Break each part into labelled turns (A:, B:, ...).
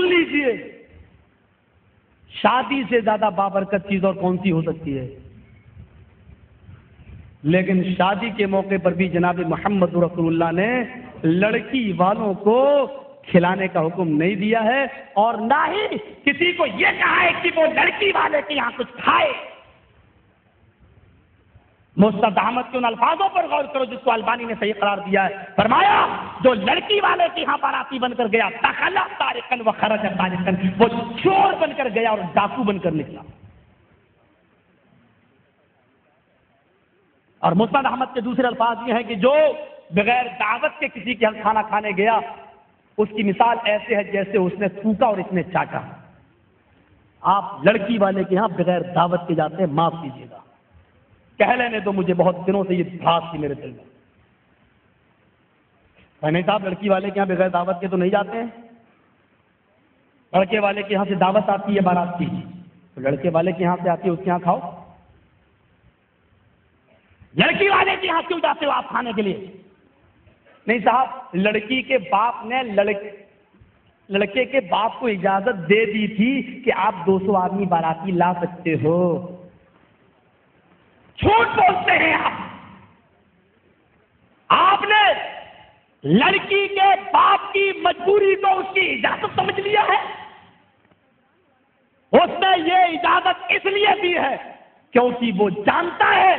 A: سن لیجئے، شادی سے زیادہ بابرکت چیز اور کون سی ہو سکتی ہے؟ لیکن شادی کے موقع پر بھی جناب محمد رسول اللہ نے لڑکی والوں کو کھلانے کا حکم نہیں دیا ہے، اور نہ ہی کسی کو یہ کہا ہے کہ وہ لڑکی والے کے یہاں کچھ کھائے۔ مستد احمد کے ان الفاظوں پر غور کرو جس کو البانی نے صحیح قرار دیا ہے۔ فرمایا جو لڑکی والے کے یہاں باراتی بن کر گیا، دخل طارقا وخرج طارقا، وہ چور بن کر گیا اور ڈاکو بن کر نکلا۔ اور مستد احمد کے دوسرے الفاظ یہ ہیں کہ جو بغیر دعوت کے کسی کے یہاں کھانا کھانے گیا، اس کی مثال ایسے ہے جیسے اس نے تھوکا اور اس نے چاٹا۔ آپ لڑکی والے کے یہاں بغیر دعوت کے جاتے ہیں، معاف کیجیے گا، کہہ لینے تو مجھے بہت دنوں سے یہ بھاس تھی میرے دل میں۔ نہیں صاحب، لڑکی والے کے یہاں بغیر دعوت کے تو نہیں جاتے ہیں، لڑکے والے کے یہاں سے دعوت آتی ہے بارات کی، تو لڑکے والے کے یہاں سے آتی ہے اس کے یہاں کھاؤ۔ لڑکی والے کے یہاں کیوں جاتے ہو آپ کھانے کے لیے؟ نہیں صاحب، لڑکی کے باپ نے لڑکے کے باپ کو اجازت دے دی تھی کہ آپ 200 آدمی باراتی لا سکتے ہو۔ جھوٹ بولتے ہیں آپ نے لڑکی کے باپ کی مجبوری کو اس کی اجازت سمجھ لیا ہے۔ اس نے یہ اجازت اس لیے دی ہے کیونکہ وہ جانتا ہے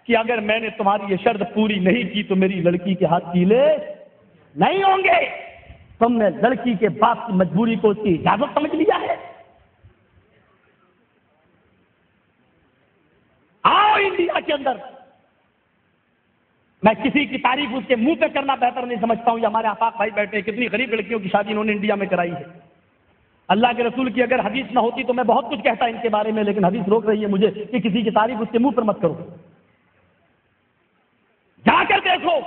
A: کہ اگر میں نے تمہاری یہ شرط پوری نہیں کی تو میری لڑکی کے ہاتھ پیلے نہیں ہوں گے۔ تم نے لڑکی کے باپ کی مجبوری کو اس کی اجازت سمجھ لیا ہے۔ آؤ انڈیا کے اندر، میں کسی کی تعریف اس کے منہ پہ کرنا بہتر نہیں سمجھتا ہوں۔ یہ ہمارے آفاق بھائی بیٹھے، کتنی غریب لڑکیوں کی شادی انہوں نے انڈیا میں کرائی ہے۔ اللہ کے رسول کی اگر حدیث نہ ہوتی تو میں بہت کچھ کہتا ان کے بارے میں، لیکن حدیث روک رہی ہے مجھے کہ کسی کی تعریف اس کے منہ پر مت کرو۔ جا کر دیکھو،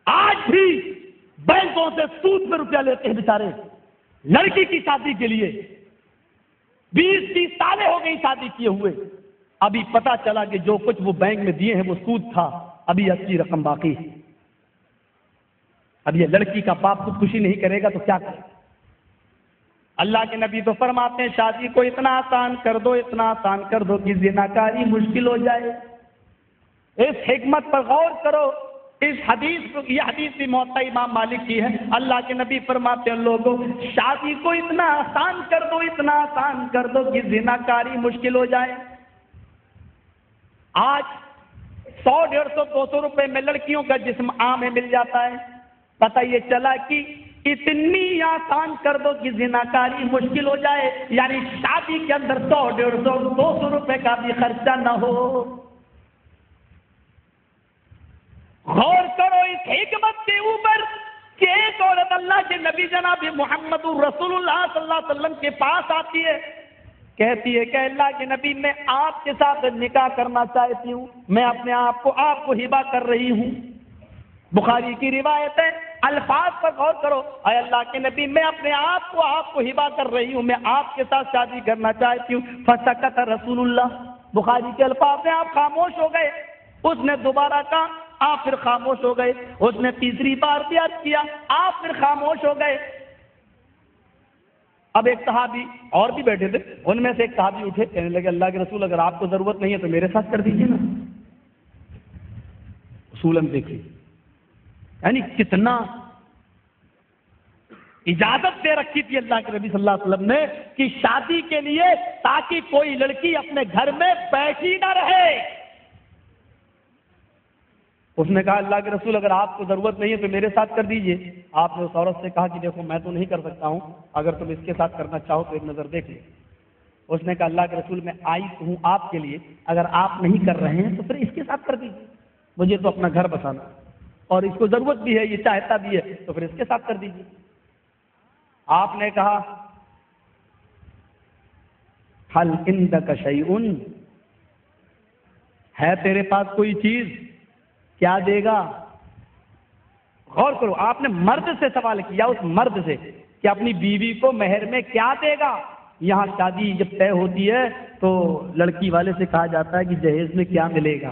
A: آج بھی بینکوں سے سود میں روپیہ لیتے ہیں بیچارے لڑکی کی شادی کے لیے۔ 20-30 سالیں ہو گئی شادی کیے ہوئے، ابھی پتا چلا کہ جو کچھ وہ بینک میں دیے ہیں وہ سود تھا، ابھی اچھی رقم باقی ہے۔ اب یہ لڑکی کا باپ خودکشی نہیں کرے گا تو کیا کرے؟ اللہ کے نبی تو فرماتے ہیں شادی کو اتنا آسان کر دو، اتنا آسان کر دو کہ زناکاری مشکل ہو جائے۔ اس حکمت پر غور کرو۔ اس حدیث کو، یہ حدیث بھی موطا امام مالک کی ہے۔ اللہ کے نبی فرماتے ہیں لوگوں شادی کو اتنا آسان کر دو، اتنا آسان کر دو کہ زناکاری مشکل ہو جائے۔ آج 100, 150, 200 روپے میں لڑکیوں کا جسم عام میں مل جاتا ہے۔ پتہ یہ چلا کہ اتنی آسان کر دو کہ زناکاری مشکل ہو جائے، یعنی شادی کے اندر 100, 150, 200 روپے کا بھی خرچہ نہ ہو۔ غور کرو اس حکمت کے اوپر کہ ایک عورت اللہ کے نبی جناب محمد رسول اللہ صلی اللہ علیہ وسلم کے پاس آتی ہے، کہتی ہے کہ اللہ کے نبی میں آپ کے ساتھ نکاح کرنا چاہتی ہوں، میں اپنے آپ کو ہبہ کر رہی ہوں۔ بخاری کی روایت ہے، الفاظ پر غور کرو، اے اللہ کے نبی میں اپنے آپ کو ہبہ کر رہی ہوں، میں آپ کے ساتھ شادی کرنا چاہتی ہوں۔ فسکت رسول اللہ، بخاری کے الفاظ ہیں آپ خاموش ہو گئے۔ اس نے دوبارہ کہا، آپ پھر خاموش ہو گئے۔ اس نے تیسری بار بھی عرض کیا، آپ پھر خاموش ہو گئے۔ اب ایک صحابی اور بھی بیٹھے تھے، ان میں سے ایک صحابی اٹھے، کہنے لگے اللہ کے رسول اگر آپ کو ضرورت نہیں ہے تو میرے ساتھ کر دیجیے نا۔ اصولاً دیکھیے یعنی کتنا اجازت دے رکھی تھی اللہ کے نبی صلی اللہ علیہ وسلم نے کہ شادی کے لیے تاکہ کوئی لڑکی اپنے گھر میں بیٹھی نہ رہے۔ اس نے کہا اللہ کے رسول اگر آپ کو ضرورت نہیں ہے تو میرے ساتھ کر دیجئے۔ آپ نے اس عورت سے کہا کہ دیکھو میں تو نہیں کر سکتا ہوں، اگر تم اس کے ساتھ کرنا چاہو تو ایک نظر دیکھ لیں۔ اس نے کہا اللہ کے رسول میں آئی تو ہوں آپ کے لیے، اگر آپ نہیں کر رہے ہیں تو پھر اس کے ساتھ کر دیجیے، مجھے تو اپنا گھر بسانا اور اس کو ضرورت بھی ہے، یہ چاہتا بھی ہے، تو پھر اس کے ساتھ کر دیجیے۔ آپ نے کہا حل عندک شیء، ہے تیرے پاس کوئی چیز، کیا دے گا؟ غور کرو، آپ نے مرد سے سوال کیا، اس مرد سے کہ اپنی بیوی کو مہر میں کیا دے گا۔ یہاں شادی جب طے ہوتی ہے تو لڑکی والے سے کہا جاتا ہے کہ جہیز میں کیا ملے گا۔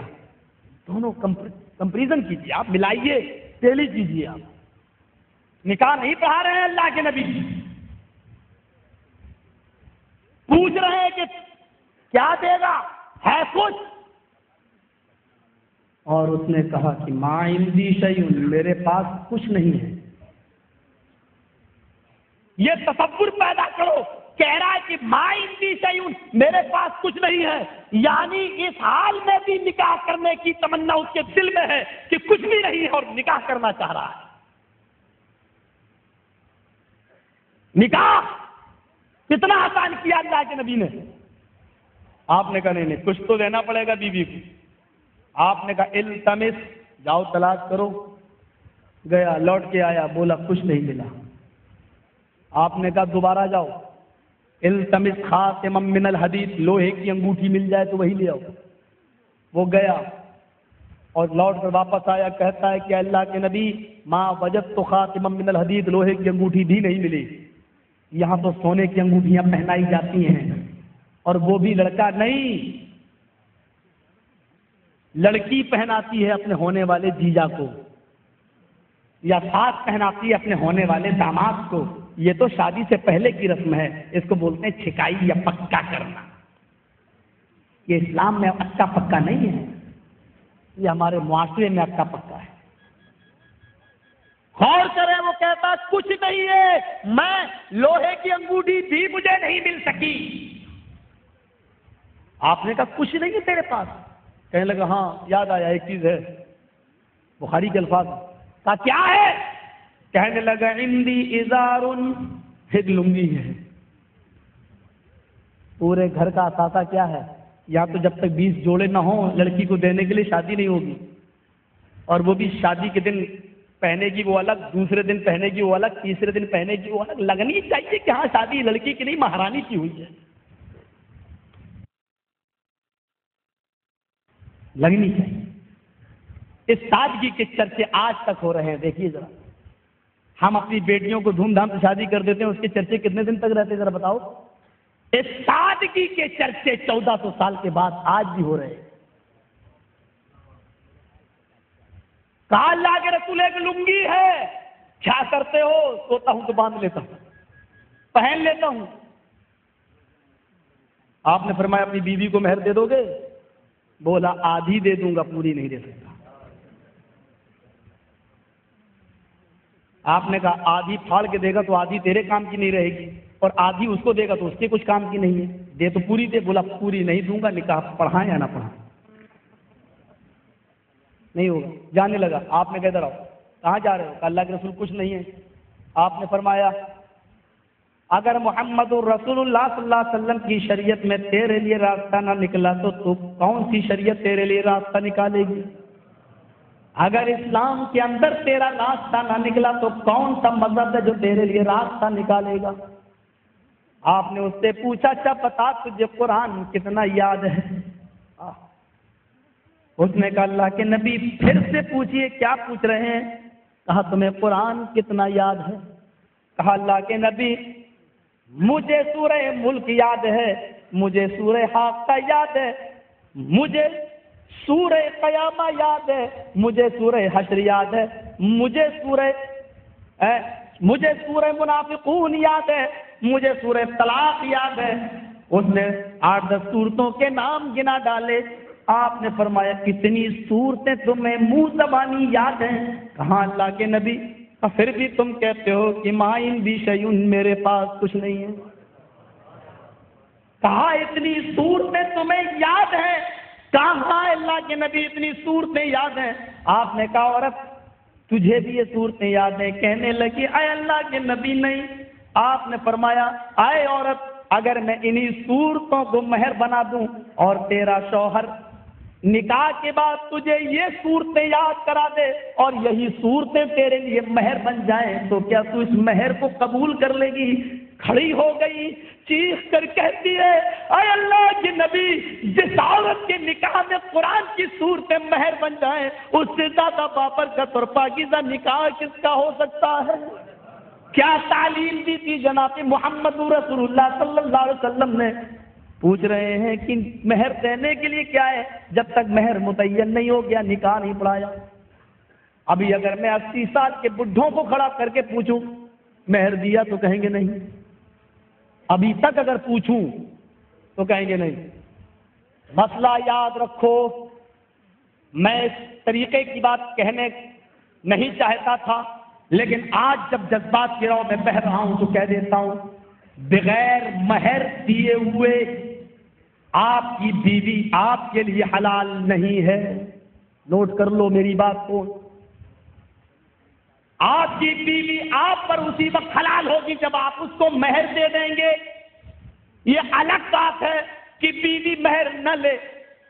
A: دونوں کمپریزن کیجیے، آپ ملائیے، ٹیلی کیجیے آپ۔ نکاح نہیں پڑھا رہے ہیں اللہ کے نبی، پوچھ رہے ہیں کہ کیا دے گا، ہے کچھ؟ اور اس نے کہا کہ ما عندی شیء، میرے پاس کچھ نہیں ہے۔ یہ تصور پیدا کرو، کہہ رہا ہے کہ ما عندی شیء، میرے پاس کچھ نہیں ہے، یعنی اس حال میں بھی نکاح کرنے کی تمنا اس کے دل میں ہے کہ کچھ بھی نہیں ہے اور نکاح کرنا چاہ رہا ہے۔ نکاح کتنا آسان کیا اللہ کے نبی نے۔ آپ نے کہا نہیں کچھ تو دینا پڑے گا بیوی کو۔ آپ نے کہا التمس، جاؤ تلاش کرو۔ گیا، لوٹ کے آیا، بولا کچھ نہیں ملا۔ آپ نے کہا دوبارہ جاؤ، التمس خاتما من الحدید، لوہے کی انگوٹھی مل جائے تو وہی لے آؤ۔ وہ گیا اور لوٹ کر واپس آیا، کہتا ہے کہ اللہ کے نبی ما وجدت خاتما من الحدید، لوہے کی انگوٹھی بھی نہیں ملی، یہاں تو سونے کی انگوٹھیاں پہنائی جاتی ہیں، اور وہ بھی لڑکا نہیں، لڑکی پہناتی ہے اپنے ہونے والے جیجا کو، یا ساس پہناتی ہے اپنے ہونے والے داماد کو۔ یہ تو شادی سے پہلے کی رسم ہے، اس کو بولتے ہیں چھکائی یا پکا کرنا۔ یہ اسلام میں اکا پکا نہیں ہے، یہ ہمارے معاشرے میں اکا پکا ہے۔ غور کریں، وہ کہتا کچھ نہیں ہے، میں لوہے کی انگوٹھی بھی مجھے نہیں مل سکی۔ آپ نے کہا کچھ نہیں ہے تیرے پاس؟ کہنے لگا ہاں یاد آیا ایک چیز ہے، بخاری کے الفاظ۔ کہا کیا ہے؟ کہنے لگا عندی ازار، ایک لنگی ہے۔ پورے گھر کا اثاثہ کیا ہے؟ یا تو جب تک 20 جوڑے نہ ہوں لڑکی کو دینے کے لیے شادی نہیں ہوگی، اور وہ بھی شادی کے دن پہنے گی وہ الگ، دوسرے دن پہنے گی وہ الگ، تیسرے دن پہنے گی وہ الگ۔ لگنی چاہیے کہ ہاں شادی لڑکی کی نہیں مہارانی کی ہوئی ہے، لگنی چاہیے۔ اس سادگی کے چرچے آج تک ہو رہے ہیں۔ دیکھیے ذرا، ہم اپنی بیٹیوں کو دھوم دھام سے شادی کر دیتے ہیں، اس کے چرچے کتنے دن تک رہتے ہیں ذرا بتاؤ؟ اس سادگی کے چرچے 1400 سال کے بعد آج بھی ہو رہے ہیں۔ کہا اللہ کے رسول ایک لنگی ہے، کیا کرتے ہو؟ سوتا ہوں تو باندھ لیتا ہوں، پہن لیتا ہوں۔ آپ نے فرمایا اپنی بیوی کو مہر دے دو گے؟ بولا آدھی دے دوں گا، پوری نہیں دے سکتا۔ آپ نے کہا آدھی پھاڑ کے دے گا تو آدھی تیرے کام کی نہیں رہے گی، اور آدھی اس کو دے گا تو اس کے کچھ کام کی نہیں ہے، دے تو پوری دے۔ بولا پوری نہیں دوں گا، نکاح پڑھائیں یا نہ پڑھائیں، نہیں ہوگا۔ جانے لگا۔ آپ نے کہا ادھر آؤ، کہاں جا رہے ہو؟ کہ اللہ کے رسول کچھ نہیں ہے۔ آپ نے فرمایا اگر محمد الرسول اللہ صلی اللہ علیہ وسلم کی شریعت میں تیرے لیے راستہ نہ نکلا تو کون سی شریعت تیرے لیے راستہ نکالے گی؟ اگر اسلام کے اندر تیرا راستہ نہ نکلا تو کون سا مذہب ہے جو تیرے لیے راستہ نکالے گا؟ آپ نے اس سے پوچھا اچھا بتا تجھے قرآن کتنا یاد ہے؟ اس نے کہا اللہ کے نبی پھر سے پوچھئے، کیا پوچھ رہے ہیں؟ کہا تمہیں قرآن کتنا یاد ہے؟ کہا اللہ کے نبی مجھے سورہ ملک یاد ہے، مجھے سورہ حاقہ یاد ہے، مجھے سورہ قیامہ یاد ہے، مجھے سورہ حشر یاد ہے، مجھے سورہ منافقون یاد ہے، مجھے سورہ طلاق یاد ہے۔ اس نے 8-10 صورتوں کے نام گنا ڈالے۔ آپ نے فرمایا کتنی صورتیں تمہیں منہ زبانی یاد ہیں؟ کہاں اللہ کے نبی پھر بھی تم کہتے ہو کہ ما عندی شیء، میرے پاس کچھ نہیں ہے۔ کہا اتنی صورتیں تمہیں یاد ہیں؟ کہاں اللہ کے نبی اتنی صورتیں یاد ہیں؟ آپ نے کہا عورت تجھے بھی یہ صورتیں یاد ہیں؟ کہنے لگی اے اللہ کے نبی نہیں۔ آپ نے فرمایا اے عورت اگر میں انہی صورتوں کو مہر بنا دوں اور تیرا شوہر نکاح کے بعد تجھے یہ صورتیں یاد کرا دے اور یہی صورتیں تیرے لیے مہر بن جائیں تو کیا تو اس مہر کو قبول کر لے گی؟ کھڑی ہو گئی، چیخ کر کہتی ہے اے اللہ کے نبی جس عورت کے نکاح میں قرآن کی صورتیں مہر بن جائیں اس سے زیادہ بابرکت اور پاکیزہ نکاح کس کا ہو سکتا ہے؟ کیا تعلیم دی تھی جناب محمد رسول اللہ صلی اللہ علیہ وسلم نے؟ پوچھ رہے ہیں کہ مہر دینے کے لیے کیا ہے؟ جب تک مہر متعین نہیں ہو گیا نکاح نہیں پڑھایا۔ ابھی اگر میں 80 سال کے بڈھوں کو کھڑا کر کے پوچھوں مہر دیا تو کہیں گے نہیں، ابھی تک اگر پوچھوں تو کہیں گے نہیں۔ مسئلہ یاد رکھو، میں اس طریقے کی بات کہنے نہیں چاہتا تھا، لیکن آج جب جذبات کی راہ میں بہہ رہا ہوں تو کہہ دیتا ہوں، بغیر مہر دیے ہوئے آپ کی بیوی آپ کے لیے حلال نہیں ہے۔ نوٹ کر لو میری بات کو، آپ کی بیوی آپ پر اسی وقت حلال ہوگی جب آپ اس کو مہر دے دیں گے۔ یہ الگ بات ہے کہ بیوی مہر نہ لے،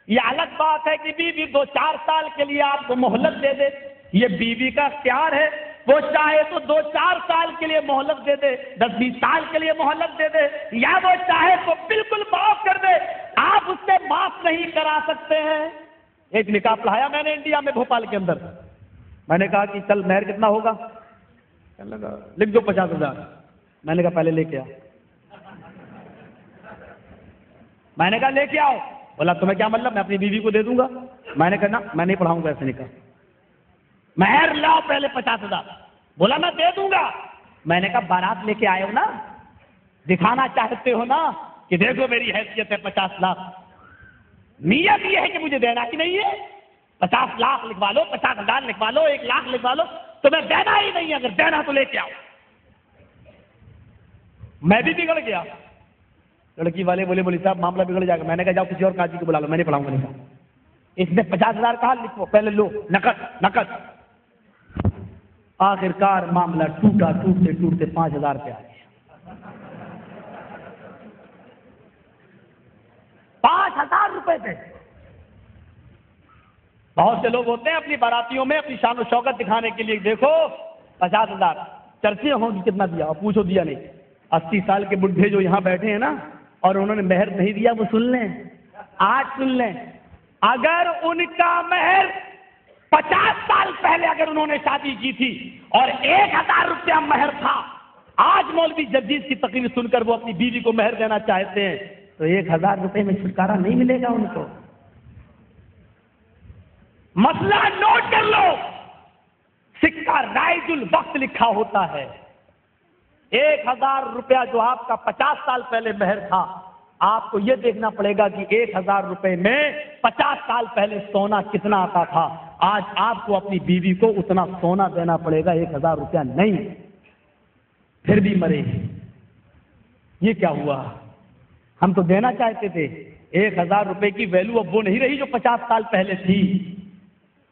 A: یہ الگ بات ہے کہ بیوی 2-4 سال کے لیے آپ کو مہلت دے دے، یہ بیوی کا اختیار ہے، وہ چاہے تو 2-4 سال کے لیے مہلت دے دے، 10-20 سال کے لیے مہلت دے دے، یا وہ چاہے تو بالکل معاف کر دے، آپ اس سے معاف نہیں کرا سکتے ہیں۔ ایک نکاح پڑھایا میں نے انڈیا میں بھوپال کے اندر، میں نے کہا کہ چل مہر کتنا ہوگا، کہنے لگا لکھ دو 50,000۔ میں نے کہا پہلے لے کے آؤ، میں نے کہا لے کے آؤ، بولا تمہیں کیا مطلب، میں اپنی بیوی کو دے دوں گا۔ میں نے کہا نا میں نہیں پڑھاؤں گا ایسے نکاح، مہر لاؤ پہلے 50,000۔ بولا میں دے دوں گا۔ میں نے کہا بارات لے کے آئے ہو نا، دکھانا چاہتے ہو نا کہ دیکھو میری حیثیت ہے 50 لاکھ، نیت یہ ہے کہ مجھے دینا ہی نہیں ہے، 50 لاکھ لکھوا لو، 50,000 لکھوا لو، 1 لاکھ لکھوا لو، تمہیں دینا ہی نہیں ہے، اگر دینا تو لے کے آؤ۔ میں بھی بگڑ گیا، لڑکی والے بولے بولی صاحب معاملہ بگڑ جائے گا۔ میں نے کہا جاؤ کسی اور قاضی کو بلا لو، میں نہیں پڑھاؤں گا نکاح۔ اس نے 50,000 کہا لکھو پہلے لو، نقد۔ آخر کار معاملہ ٹوٹتے 5,000 پہ آ گیا۔ 5,000 روپے تھے۔ بہت سے لوگ ہوتے ہیں اپنی باراتیوں میں اپنی شان و شوکت دکھانے کے لیے، دیکھو 50,000 چرچے ہوں گی کتنا دیا، اور پوچھو دیا نہیں۔ 80 سال کے بڈھے جو یہاں بیٹھے ہیں نا اور انہوں نے مہر نہیں دیا، وہ سن لیں، آج سن لیں، اگر ان کا مہر 50 سال پہلے اگر انہوں نے شادی کی تھی اور 1,000 روپیہ مہر تھا، آج مولوی جدید کی تقریر سن کر وہ اپنی بیوی کو مہر دینا چاہتے ہیں تو 1,000 روپے میں چھٹکارا نہیں ملے گا ان کو۔ مسئلہ نوٹ کر لو، سکہ رائج الوقت لکھا ہوتا ہے۔ 1,000 روپیہ جو آپ کا 50 سال پہلے مہر تھا، آپ کو یہ دیکھنا پڑے گا کہ 1,000 روپے میں 50 سال پہلے سونا کتنا آتا تھا۔ آج آپ کو اپنی بیوی کو اتنا سونا دینا پڑے گا، 1,000 روپیہ نہیں، پھر بھی مرے گی۔ یہ کیا ہوا؟ ہم تو دینا چاہتے تھے، 1,000 روپے کی ویلو اب وہ نہیں رہی جو 50 سال پہلے تھی۔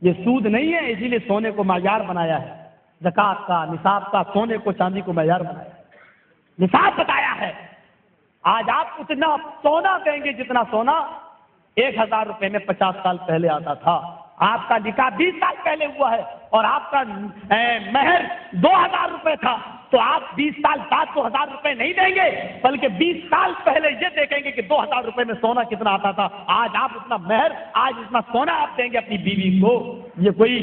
A: یہ سود نہیں ہے، اسی لیے سونے کو معیار بنایا ہے، زکوٰۃ کا، نصاب کا، سونے کو چاندی کو معیار بنایا ہے، نصاب بتایا ہے۔ آج آپ اتنا سونا دیں گے جتنا سونا 1,000 روپے میں 50 سال پہلے آتا تھا۔ آپ کا نکاح 20 سال پہلے ہوا ہے اور آپ کا مہر 2,000 روپے تھا، تو آپ 20 سال بعد 2,000 روپے نہیں دیں گے، بلکہ 20 سال پہلے یہ دیکھیں گے کہ 2,000 روپے میں سونا کتنا آتا تھا۔ آج آپ اتنا مہر، آج اتنا سونا آپ دیں گے اپنی بیوی کو۔ یہ کوئی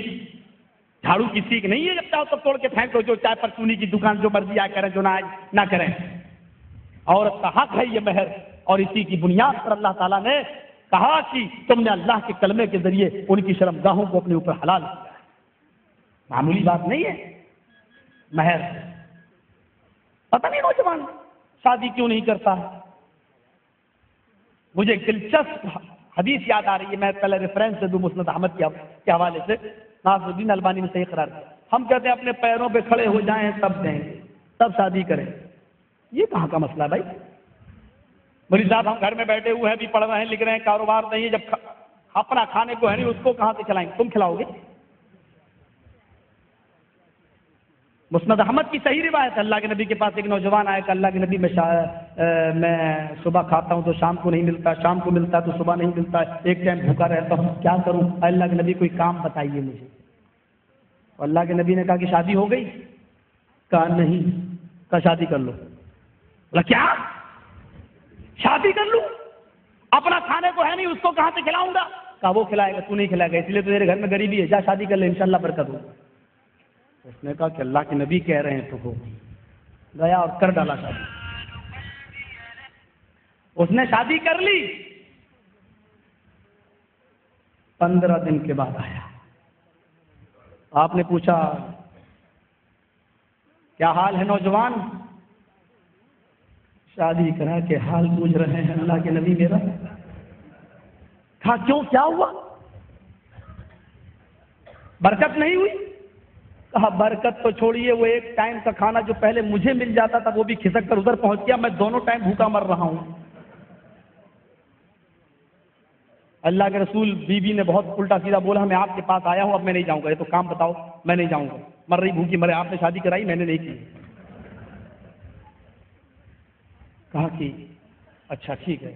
A: جھاڑو کی سیکھ نہیں ہے، جب چاہو تب توڑ کے پھینکو، جو چائے پرچونی کی دکان جو مرضی آ کریں، جو نہ کریں۔ عورت کا حق ہے یہ مہر، اور اسی کی بنیاد پر اللہ تعالیٰ نے کہا کہ تم نے اللہ کے کلمے کے ذریعے ان کی شرمگاہوں کو اپنے اوپر حلال کیا ہے۔ معمولی بات نہیں ہے مہر۔ پتہ نہیں نوجوان شادی کیوں نہیں کرتا ہے۔ مجھے ایک دلچسپ حدیث یاد آ رہی ہے، میں پہلے ریفرنس سے دوں مسند احمد کے حوالے سے، ناصر الدین البانی نے صحیح قرار دیا۔ ہم کہتے ہیں اپنے پیروں پہ کھڑے ہو جائیں تب دیں، تب شادی کریں۔ یہ کہاں کا مسئلہ ہے بھائی؟ مولوی صاحب ہم گھر میں بیٹھے ہوئے ہیں، بھی پڑھ رہے ہیں، لکھ رہے ہیں، کاروبار نہیں ہے، جب اپنا کھانے کو ہے نہیں، اس کو کہاں سے کھلائیں گے؟ تم کھلاؤ گے؟ مسند احمد کی صحیح روایت ہے، اللہ کے نبی کے پاس ایک نوجوان آیا کہ اللہ کے نبی، میں صبح کھاتا ہوں تو شام کو نہیں ملتا، شام کو ملتا ہے تو صبح نہیں ملتا، ایک ٹائم بھوکا رہتا ہوں، کیا کروں؟ اللہ کے نبی کوئی کام بتائیے مجھے۔ اللہ کے نبی نے کہا کہ شادی ہو گئی؟ کہا نہیں۔ کہا شادی کر لو۔ بولا کیا شادی کر لوں؟ اپنا کھانے کو ہے نہیں، اس کو کہاں سے کھلاؤں گا؟ کہا وہ کھلائے گا، تو نہیں کھلائے گا، اس لیے تو میرے گھر میں غریبی ہے، جا شادی کر لے، انشاءاللہ برکت ہو۔ اس نے کہا کہ اللہ کے نبی کہہ رہے ہیں تو ہو، گیا اور کر ڈالا شادی۔ اس نے شادی کر لی، 15 دن کے بعد آیا، آپ نے پوچھا کیا حال ہے نوجوان؟ شادی کرا کے حال پوچھ رہے ہیں اللہ کے نبی میرا؟ کہا کیوں، کیا ہوا؟ برکت نہیں ہوئی؟ کہا برکت تو چھوڑیے، وہ ایک ٹائم کا کھانا جو پہلے مجھے مل جاتا تھا وہ بھی کھسک کر ادھر پہنچ گیا، میں دونوں ٹائم بھوکا مر رہا ہوں۔ اللہ کے رسول بیوی نے بہت الٹا سیدھا بولا، میں آپ کے پاس آیا ہوں، اب میں نہیں جاؤں گا، یہ تو کام بتاؤ۔ میں نہیں جاؤں گا، مر رہی بھوکی مرے، آپ نے شادی کرائی، میں نے نہیں کی۔ کہا کہ اچھا ٹھیک ہے۔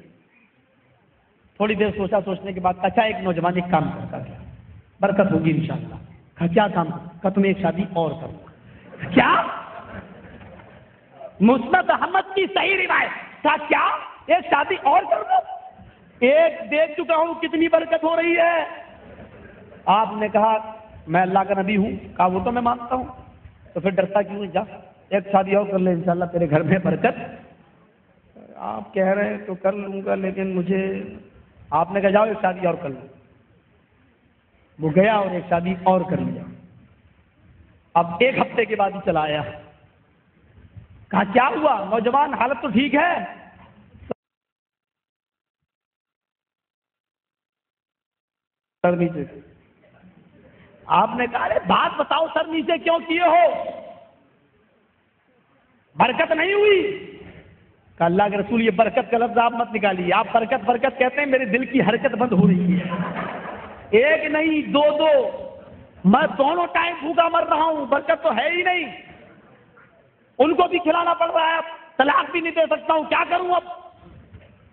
A: تھوڑی دیر سوچا، سوچنے کے بعد اچھا ایک نوجوان ایک کام کرتا ہے، برکت ہوگی انشاءاللہ۔ کہا کیا کام؟ کہا تم ایک شادی اور کرو۔ کیا؟ مسند احمد کی صحیح روایت۔ کہا کیا ایک شادی اور کر دو؟ ایک دیکھ چکا ہوں کتنی برکت ہو رہی ہے۔ آپ نے کہا میں اللہ کا نبی ہوں۔ کہا وہ تو میں مانتا ہوں، تو پھر ڈرتا کیوں؟ جا ایک شادی اور کر لے، انشاءاللہ تیرے گھر میں برکت۔ آپ کہہ رہے ہیں تو کر لوں گا، لیکن مجھے، آپ نے کہا جاؤ ایک شادی اور کر لو۔ وہ گیا اور ایک شادی اور کر لیا۔ اب ایک ہفتے کے بعد ہی چلا آیا۔ کہا کیا ہوا نوجوان، حالت تو ٹھیک ہے؟ سر نیچے۔ آپ نے کہا بات بتاؤ سر نیچے کیوں کیے ہو؟ برکت نہیں ہوئی؟ کہ اللہ کے رسول یہ برکت کا لفظ آپ مت نکالیے، آپ برکت برکت کہتے ہیں، میرے دل کی حرکت بند ہو رہی ہے۔ ایک نہیں دو، میں دونوں ٹائم بھوکا مر رہا ہوں، برکت تو ہے ہی نہیں۔ ان کو بھی کھلانا پڑ رہا ہے، طلاق بھی نہیں دے سکتا ہوں، کیا کروں اب؟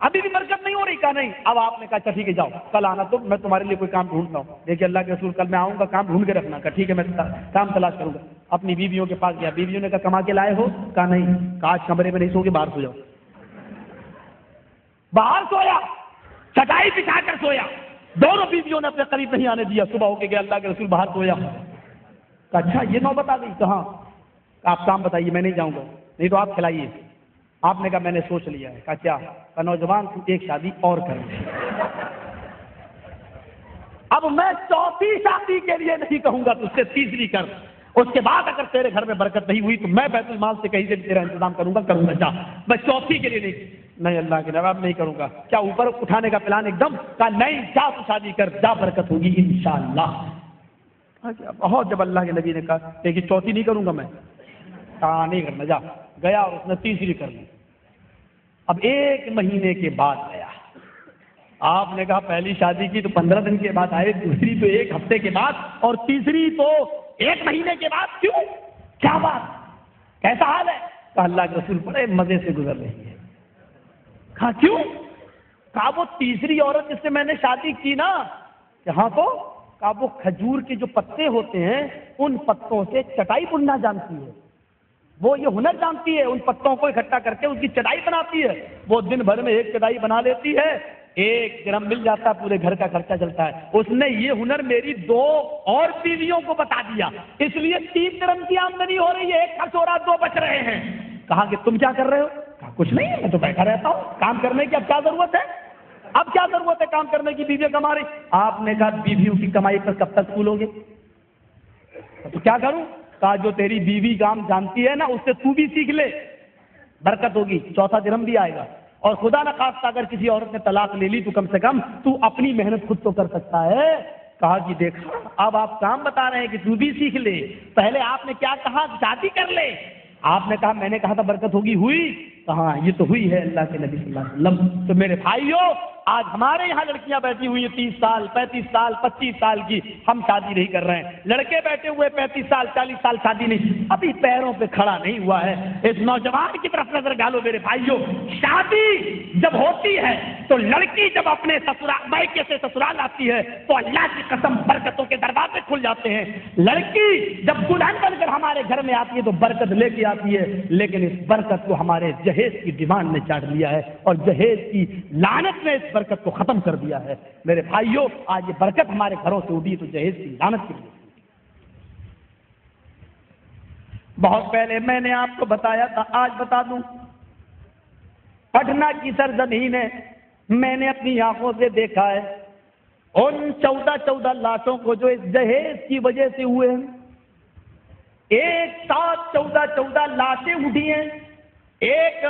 A: ابھی بھی برکت نہیں ہو رہی؟ کہا نہیں۔ اب آپ نے کہا اچھا ٹھیک ہے جاؤ، کل آنا تو میں تمہارے لیے کوئی کام ڈھونڈتا ہوں۔ دیکھیے اللہ کے رسول کل میں آؤں گا، کام ڈھونڈ کے رکھنا۔ کہا ٹھیک ہے میں کام تلاش کروں گا۔ اپنی بیویوں کے پاس گیا، بیویوں نے کہا کما کے لائے ہو؟ کہا نہیں۔ کہا آج کمرے میں نہیں سو گے، باہر سو جاؤ۔ باہر سویا، چٹائی بچھا کر سویا، دونوں بیویوں نے اپنے قریب نہیں آنے دیا۔ صبح ہو کے گیا، اللہ کے رسول باہر سویا۔ کہا اچھا یہ نوبت آ گئی؟ کہاں؟ آپ کام بتائیے، میں نہیں جاؤں گا، نہیں تو آپ کھلائیے۔ آپ نے کہا میں نے سوچ لیا ہے۔ کہا کیا؟ کہا نوجوان تو ایک شادی اور کر لے۔ اب میں چوتھی شادی کے لیے نہیں کہوں گا، تو اس سے تیسری کر، اس کے بعد اگر تیرے گھر میں برکت نہیں ہوئی تو میں بیت المال سے کہیں سے بھی تیرا انتظام کروں گا، جا۔ میں چوتھی کے لیے نہیں اللہ کے نواب نہیں کروں گا۔ کیا اوپر اٹھانے کا پلان ایک دم؟ کہا نہیں، جا تو شادی کر، جا برکت ہوگی انشاءاللہ۔ بہت جب اللہ کے نبی نے کہا لیکن چوتھی نہیں کروں گا میں، کہا نہیں کرنا، جا۔ گیا اور اس نے تیسری کر لی۔ اب ایک مہینے کے بعد گیا، آپ نے کہا پہلی شادی کی تو 15 دن کے بعد آئے، دوسری تو ایک ہفتے کے بعد، اور تیسری تو ایک مہینے کے بعد، کیوں؟ کیا بات، کیسا حال ہے؟ کہا اللہ کے رسول بڑے مزے سے گزر رہی ہے۔ کہا کیوں؟ کہا وہ تیسری عورت جس سے میں نے شادی کی نا، کہاں تو؟ کہا وہ کھجور کے جو پتے ہوتے ہیں ان پتوں سے چٹائی بننا جانتی ہے، وہ یہ ہنر جانتی ہے، ان پتوں کو اکٹھا کر کے اس کی چٹائی بناتی ہے۔ وہ دن بھر میں ایک چٹائی بنا لیتی ہے، 1 درہم مل جاتا ہے، پورے گھر کا خرچہ چلتا ہے۔ اس نے یہ ہنر میری 2 اور بیویوں کو بتا دیا، اس لیے 3 درہم کی آمدنی ہو رہی ہے، 1 خرچ ہو رہا، 2 بچ رہے ہیں۔ کہا کہ تم کیا کر رہے ہو؟ کہا کچھ نہیں، میں تو بیٹھا رہتا ہوں، کام کرنے کی اب کیا ضرورت ہے؟ اب کیا ضرورت ہے کام کرنے کی؟ بیویاں کما رہی۔ آپ نے کہا بیویوں کی کمائی پر کب تک پھولو گے؟ تو کیا کروں؟ کہا جو تیری بیوی کام جانتی ہے نا، اس سے تو بھی سیکھ لے، برکت ہوگی، 4 درہم بھی آئے گا۔ اور خدا نہ خواستہ اگر کسی عورت نے طلاق لے لی تو کم سے کم تو اپنی محنت خود تو کر سکتا ہے۔ کہا کہ دیکھا اب آپ کام بتا رہے ہیں کہ تو بھی سیکھ لے، پہلے آپ نے کیا کہا؟ شادی کر لے۔ آپ نے کہا میں نے کہا تھا برکت ہوگی، ہوئی؟ کہا یہ تو ہوئی ہے اللہ کے نبی صلی اللہ علیہ وسلم۔ تو میرے بھائیوں، آج ہمارے یہاں لڑکیاں بیٹھی ہوئی ہیں 30 سال 35 سال 25 سال کی، ہم شادی نہیں کر رہے ہیں۔ لڑکے بیٹھے ہوئے 35 سال 40 سال، شادی نہیں، ابھی پیروں پہ کھڑا نہیں ہوا ہے۔ اس نوجوان کی طرف نظر ڈالو میرے بھائیوں، شادی جب ہوتی ہے تو لڑکی جب اپنے سسرال مائکے سے سسرال آتی ہے تو اللہ کی قسم برکتوں کے دروازے کھل جاتے ہیں۔ لڑکی جب دلہن بن کر ہمارے گھر میں آتی ہے تو برکت لے کے آتی ہے، لیکن اس برکت کو ہمارے جہیز کی ڈیمانڈ نے چاٹ لیا ہے، اور جہیز کی لعنت نے اس برکت کو ختم کر دیا ہے۔ میرے بھائیوں، آج یہ برکت ہمارے گھروں سے اڑی تو جہیز کی لعنت کی وجہ سے۔ بہت پہلے میں نے آپ کو بتایا تھا، آج بتا دوں، پٹنہ کی سرزمین ہے، میں نے اپنی آنکھوں سے دیکھا ہے ان 14 لاشوں کو جو اس جہیز کی وجہ سے ہوئے ہیں۔ ایک ساتھ 14 لاشیں اٹھی ہیں، ایک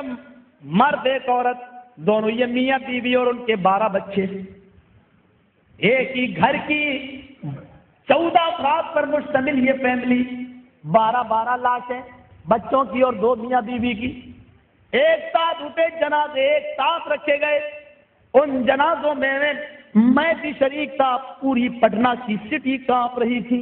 A: مرد ایک عورت، دونوں یہ میاں بیوی اور ان کے 12 بچے، ایک ہی گھر کی 14 افراد پر مشتمل یہ فیملی، 12 لاشیں بچوں کی اور 2 میاں بیوی کی، ایک ساتھ اٹھے جنازے، ایک ساتھ رکھے گئے۔ ان جنازوں میں بھی شریک تھا، پوری پٹنہ کی سٹی کانپ رہی تھی،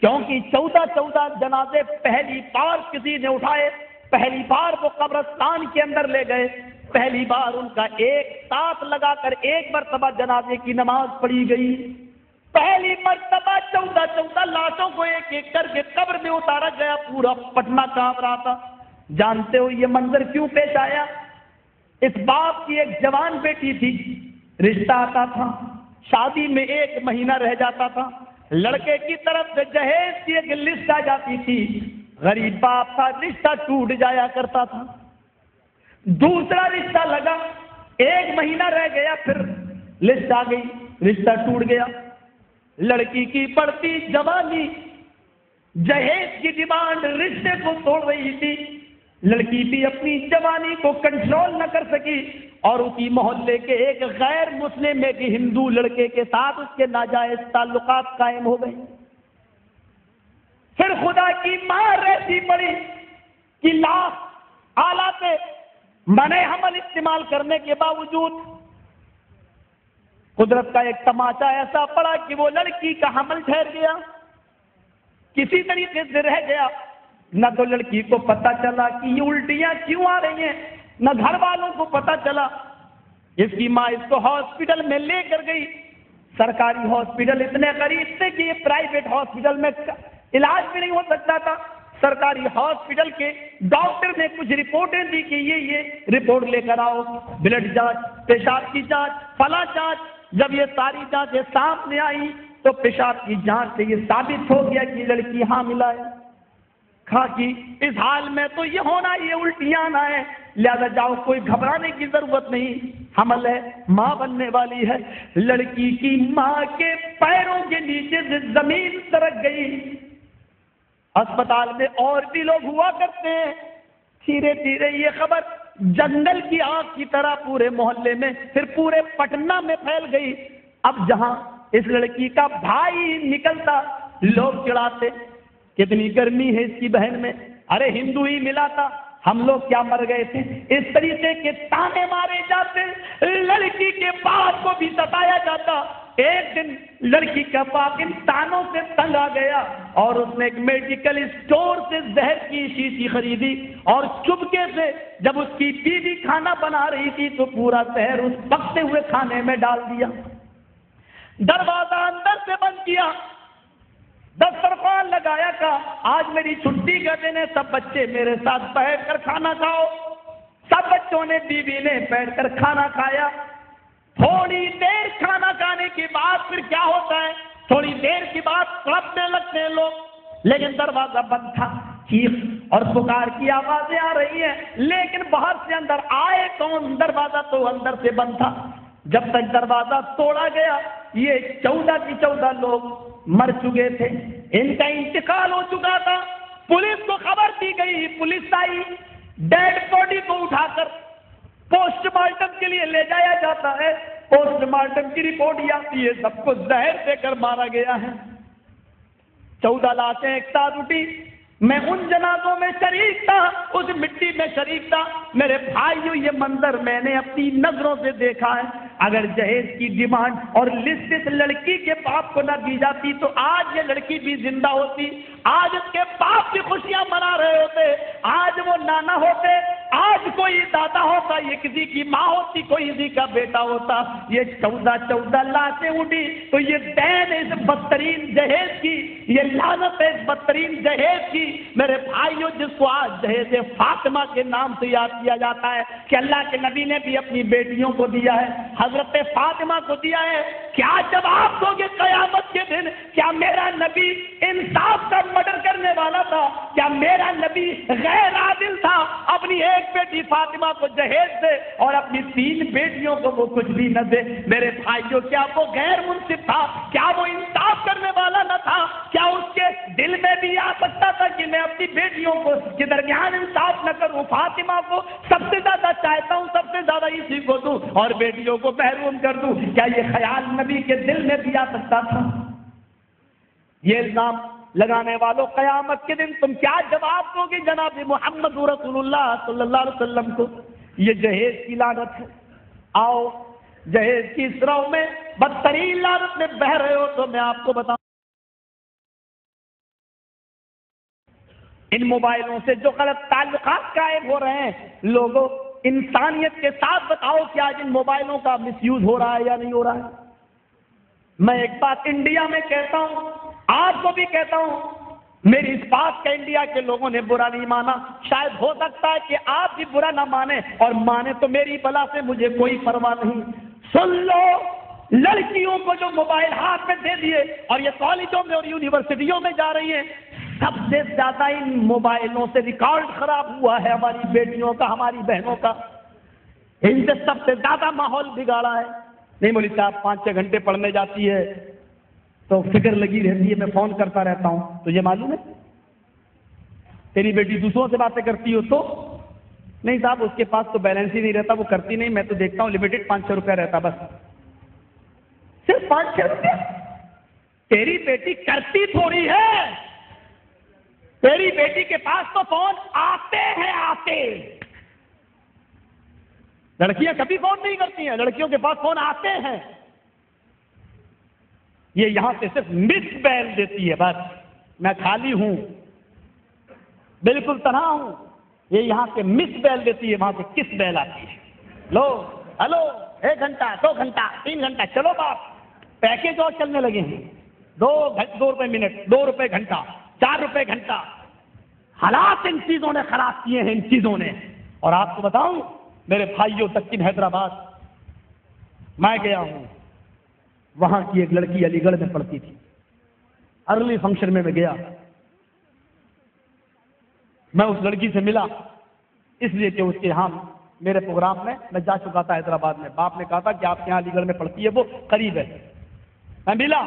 A: کیونکہ 14 جنازے پہلی بار کسی نے اٹھائے، پہلی بار وہ قبرستان کے اندر لے گئے، پہلی بار ان کا ایک ساتھ لگا کر ایک مرتبہ جنازے کی نماز پڑھی گئی، پہلی مرتبہ 14 لاشوں کو ایک ایک کر کے قبر میں اتارا گیا، پورا پٹنہ کانپ رہا تھا۔ جانتے ہو یہ منظر کیوں پیش آیا؟ اس باپ کی ایک جوان بیٹی تھی، رشتہ آتا تھا، شادی میں 1 مہینہ رہ جاتا تھا، لڑکے کی طرف سے جہیز کی ایک لسٹ آ جاتی تھی، غریب باپ تھا، رشتہ ٹوٹ جایا کرتا تھا۔ دوسرا رشتہ لگا، 1 مہینہ رہ گیا، پھر لسٹ آ گئی، رشتہ ٹوٹ گیا۔ لڑکی کی بڑھتی جوانی جہیز کی ڈیمانڈ رشتے کو توڑ رہی تھی، لڑکی بھی اپنی جوانی کو کنٹرول نہ کر سکی اور اسی محلے کے ایک غیر مسلم ایک ہندو لڑکے کے ساتھ اس کے ناجائز تعلقات قائم ہو گئے۔ پھر خدا کی مار ایسی پڑی کہ لاکھ آلات منع حمل استعمال کرنے کے باوجود قدرت کا ایک تماشا ایسا پڑا کہ وہ لڑکی کا حمل ٹھہر گیا، کسی طریقے سے رہ گیا۔ نہ تو لڑکی کو پتا چلا کہ یہ الٹیاں کیوں آ رہی ہیں، نہ گھر والوں کو پتا چلا۔ اس کی ماں اس کو ہاسپٹل میں لے کر گئی، سرکاری ہاسپٹل اتنے قریب تھے کہ یہ پرائیویٹ ہاسپٹل میں علاج بھی نہیں ہو سکتا تھا۔ سرکاری ہاسپٹل کے ڈاکٹر نے کچھ رپورٹیں دی کہ یہ رپورٹ لے کر آؤ، بلڈ جانچ، پیشاب کی جانچ، فلاں جانچ۔ جب یہ ساری جانچیں سامنے آئی تو پیشاب کی جانچ سے یہ ثابت ہو گیا کہ لڑکی حاملہ ہے۔ کہا کہ اس حال میں تو یہ ہونا، یہ الٹیاں نہ ہے، لہذا جاؤ، کوئی گھبرانے کی ضرورت نہیں، حمل ہے، ماں بننے والی ہے۔ لڑکی کی ماں کے پیروں کے نیچے سے زمین سرک گئی۔ اسپتال میں اور بھی لوگ ہوا کرتے ہیں، دھیرے دھیرے یہ خبر جنگل کی آگ کی طرح پورے محلے میں، پھر پورے پٹنہ میں پھیل گئی۔ اب جہاں اس لڑکی کا بھائی نکلتا، لوگ چڑھاتے، کتنی گرمی ہے اس کی بہن میں، ارے ہندو ہی ملا تھا، ہم لوگ کیا مر گئے تھے۔ اس طریقے کے تانے مارے جاتے، لڑکی کے باپ کو بھی ستایا جاتا۔ ایک دن لڑکی کا باپ ان تانوں سے تنگ آ گیا اور اس نے ایک میڈیکل اسٹور سے زہر کی شیشی خریدی اور چپکے سے جب اس کی بیوی کھانا بنا رہی تھی تو پورا زہر اس پکتے ہوئے کھانے میں ڈال دیا، دروازہ اندر سے بند کیا، دسترخوان لگایا، کہا آج میری چھٹی کا دن ہے، سب بچے میرے ساتھ بیٹھ کر کھانا کھاؤ۔ سب بچوں نے، بیوی نے بیٹھ کر کھانا کھایا۔ تھوڑی دیر کھانا کھانے کے بعد پھر کیا ہوتا ہے، تھوڑی دیر کے بعد تڑپنے لگتے ہیں لوگ، لیکن دروازہ بند تھا، چیخ اور پکار کی آوازیں آ رہی ہیں، لیکن باہر سے اندر آئے کون، دروازہ تو اندر سے بند تھا۔ جب تک دروازہ توڑا گیا یہ 14 کی 14 لوگ مر چکے تھے، ان کا انتقال ہو چکا تھا۔ پولیس کو خبر دی گئی، پولیس آئی، ڈیڈ باڈی کو اٹھا کر پوسٹ مارٹم کے لیے لے جایا جاتا ہے۔ پوسٹ مارٹم کی رپورٹ یہ آتی ہے سب کو زہر دے کر مارا گیا ہے۔ 14 لاشیں ایک ساتھ اٹھی، میں ان جنازوں میں شریک تھا، اس مٹی میں شریک تھا۔ میرے بھائیوں یہ منظر میں نے اپنی نظروں سے دیکھا ہے۔ اگر جہیز کی ڈیمانڈ اور لسٹ اس لڑکی کے باپ کو نہ دی جاتی تو آج یہ لڑکی بھی زندہ ہوتی، آج اس کے باپ کی خوشیاں منا رہے ہوتے، آج وہ نانا ہوتے، آج کوئی دادا ہوتا، یہ کسی کی ماں ہوتی، کوئی کسی کا بیٹا ہوتا۔ یہ 14 لاشیں اٹھی تو یہ دین اس بدترین جہیز کی، یہ لعنت ہے اس بدترین جہیز کی۔ میرے بھائیوں جس کو آج جہیز فاطمہ کے نام سے یاد کیا جاتا ہے کہ اللہ کے نبی نے بھی اپنی بیٹیوں کو دیا ہے، حضرت فاطمہ کو دیا ہے، کیا جواب دو گے قیامت کے دن؟ کیا میرا نبی انصاف کا مرڈر کرنے والا تھا؟ کیا میرا نبی غیر عادل تھا؟ اپنی ایک بیٹی فاطمہ کو جہیز دے اور اپنی 3 بیٹیوں کو وہ کچھ بھی نہ دے۔ میرے بھائیوں، کیا وہ غیر منصف تھا؟ کیا وہ انصاف کرنے والا نہ تھا؟ کیا اس کے دل میں بھی آ سکتا تھا کہ میں اپنی بیٹیوں کو کے درمیان انصاف نہ کروں؟ فاطمہ کو سب سے زیادہ چاہتا ہوں، سب سے زیادہ اسی کو دوں اور بیٹیوں کو محروم کر دوں۔ کیا یہ خیال نبی کے دل میں بھی آ سکتا تھا؟ یہ الزام لگانے والوں، قیامت کے دن تم کیا جواب دو گے جناب محمد رسول اللہ صلی اللہ علیہ وسلم کو؟ یہ جہیز کی لعنت ہے۔ آؤ جہیز کی اس رو میں بدترین لعنت میں بہ رہے ہو تو میں آپ کو بتاؤں، ان موبائلوں سے جو غلط تعلقات قائم ہو رہے ہیں لوگوں، انسانیت کے ساتھ بتاؤ کہ آج ان موبائلوں کا مس یوز ہو رہا ہے یا نہیں ہو رہا ہے؟ میں ایک بات انڈیا میں کہتا ہوں، آپ کو بھی کہتا ہوں، میری اس بات کا انڈیا کے لوگوں نے برا نہیں مانا، شاید ہو سکتا ہے کہ آپ بھی برا نہ مانیں، اور مانے تو میری بلا سے مجھے کوئی پرواہ نہیں۔ سن لو، لڑکیوں کو جو موبائل ہاتھ میں دے دیے اور یہ کالجوں میں اور یونیورسٹیوں میں جا رہی ہیں، سب سے زیادہ ان موبائلوں سے ریکارڈ خراب ہوا ہے ہماری بیٹیوں کا، ہماری بہنوں کا۔ ان سے سب سے زیادہ ماحول بگاڑا ہے۔ نہیں مولوی صاحب 5-6 گھنٹے پڑھنے جاتی ہے تو فکر لگی رہتی ہے، میں فون کرتا رہتا ہوں، تجھے معلوم ہے تیری بیٹی دوسروں سے باتیں کرتی ہو تو؟ نہیں صاحب اس کے پاس تو بیلنس ہی نہیں رہتا، وہ کرتی نہیں، میں تو دیکھتا ہوں لمیٹڈ 500 روپیہ رہتا بس، صرف 500 روپیہ۔ تیری بیٹی کرتی تھوڑی ہے، تیری بیٹی کے پاس تو فون آتے ہیں، آتے۔ لڑکیاں کبھی فون نہیں کرتی ہیں، لڑکیوں کے پاس فون آتے ہیں، یہ یہاں سے صرف مس بیل دیتی ہے، بس میں خالی ہوں، بالکل تنہا ہوں، یہ یہاں سے مس بیل دیتی ہے، وہاں سے کس بیل آتی ہے۔ لو ہلو، 1 گھنٹہ 2 گھنٹہ 3 گھنٹہ، چلو باپ پیکج اور چلنے لگے ہیں، 2 روپے منٹ، 2 روپے گھنٹہ، 4 روپے گھنٹہ۔ حالات ان چیزوں نے خراب کیے ہیں، ان چیزوں نے۔ اور آپ کو بتاؤں میرے بھائیوں، دکن حیدرآباد میں گیا ہوں، وہاں کی ایک لڑکی علی گڑھ میں پڑھتی تھی، ارلی فنکشن میں گیا، میں اس لڑکی سے ملا اس لیے کہ اس کے یہاں میرے پروگرام میں جا چکا تھا حیدرآباد میں، باپ نے کہا تھا کہ آپ کے یہاں علی گڑھ میں پڑھتی ہے، وہ قریب ہے، میں ملا۔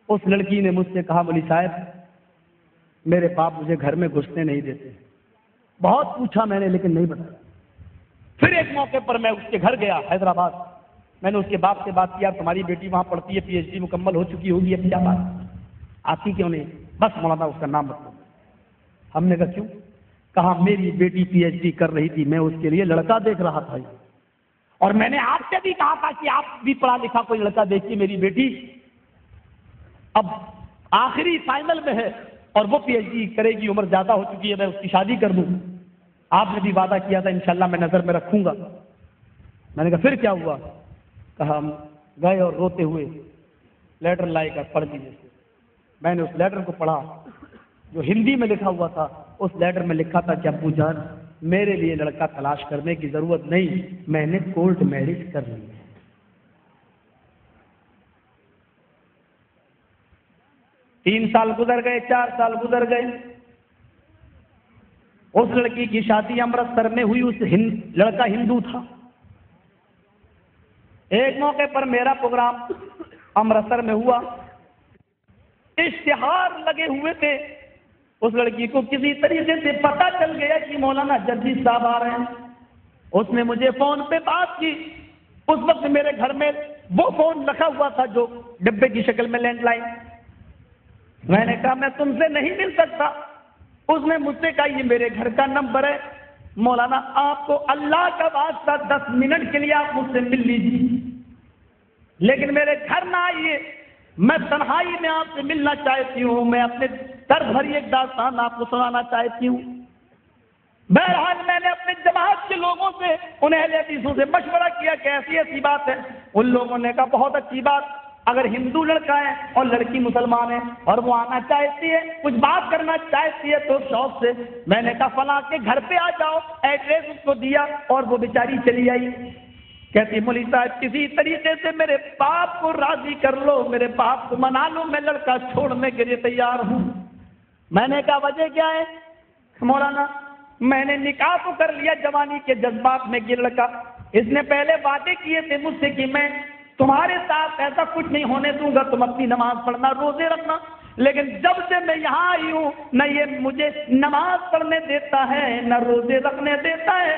A: اس لڑکی نے مجھ سے کہا مولوی صاحب میرے باپ مجھے گھر میں گھسنے نہیں دیتے، بہت پوچھا میں نے لیکن نہیں بتایا۔ پھر ایک موقع پر میں اس کے گھر گیا حیدرآباد، میں نے اس کے باپ سے بات کیا، تمہاری بیٹی وہاں پڑھتی ہے، پی ایچ ڈی مکمل ہو چکی ہوگی، اب کیا بات آتی کیوں نہیں؟ بس مولانا اس کا نام بتاؤ۔ ہم نے کہا کیوں؟ کہا میری بیٹی پی ایچ ڈی کر رہی تھی، میں اس کے لیے لڑکا دیکھ رہا تھا، اور میں نے آپ سے بھی کہا تھا کہ آپ بھی پڑھا لکھا کوئی لڑکا دیکھیے، میری بیٹی اب آخری فائنل میں ہے اور وہ پی ایچ ڈی کرے گی، عمر زیادہ ہو چکی ہے، میں اس کی شادی کر دوں، آپ نے بھی وعدہ کیا تھا انشاءاللہ میں نظر میں رکھوں گا۔ میں نے کہا پھر کیا ہوا؟ کہا ہم گئے اور روتے ہوئے لیٹر لائے کر پڑھ دیجیے۔ میں نے اس لیٹر کو پڑھا جو ہندی میں لکھا ہوا تھا، اس لیٹر میں لکھا تھا کہ ابو جان میرے لیے لڑکا تلاش کرنے کی ضرورت نہیں، میں نے کورٹ میرج کر لی ہے۔ 3 سال گزر گئے، 4 سال گزر گئے، اس لڑکی کی شادی امرتسر میں ہوئی، اس لڑکا ہندو تھا۔ ایک موقع پر میرا پروگرام امرتسر میں ہوا، اشتہار لگے ہوئے تھے، اس لڑکی کو کسی طریقے سے پتہ چل گیا کہ مولانا جدید صاحب آ رہے ہیں، اس نے مجھے فون پہ بات کی۔ اس وقت میرے گھر میں وہ فون رکھا ہوا تھا جو ڈبے کی شکل میں لینڈ لائن، میں نے کہا میں تم سے نہیں مل سکتا، اس نے مجھ سے کہا یہ میرے گھر کا نمبر ہے، مولانا آپ کو اللہ کا واسطہ 10 منٹ کے لیے آپ مجھ سے مل لیجیے، لیکن میرے گھر نہ آئیے، میں تنہائی میں آپ سے ملنا چاہتی ہوں، میں اپنے درد بھری ایک داستان آپ کو سنانا چاہتی ہوں۔ بہرحال میں نے اپنے جماعت کے لوگوں سے، ان اہل حدیثوں سے مشورہ کیا کہ ایسی ایسی بات ہے، ان لوگوں نے کہا بہت اچھی بات، اگر ہندو لڑکا ہے اور لڑکی مسلمان ہے اور وہ آنا چاہتی ہے، کچھ بات کرنا چاہتی ہے تو شوق سے، میں نے کہا فلاں کے گھر پہ آ جاؤ، ایڈریس اس کو دیا اور وہ بیچاری چلی آئی۔ کہتی مولوی صاحب کسی طریقے سے میرے باپ کو راضی کر لو، میرے باپ کو منا لو، میں لڑکا چھوڑنے کے لیے تیار ہوں۔ میں نے کہا وجہ کیا ہے؟ مولانا میں نے نکاح تو کر لیا جوانی کے جذبات میں، یہ لڑکا اس نے پہلے وعدے کیے تھے مجھ سے کہ میں تمہارے ساتھ ایسا کچھ نہیں ہونے دوں گا، تم اپنی نماز پڑھنا، روزے رکھنا، لیکن جب سے میں یہاں آئی ہوں نہ یہ مجھے نماز پڑھنے دیتا ہے نہ روزے رکھنے دیتا ہے۔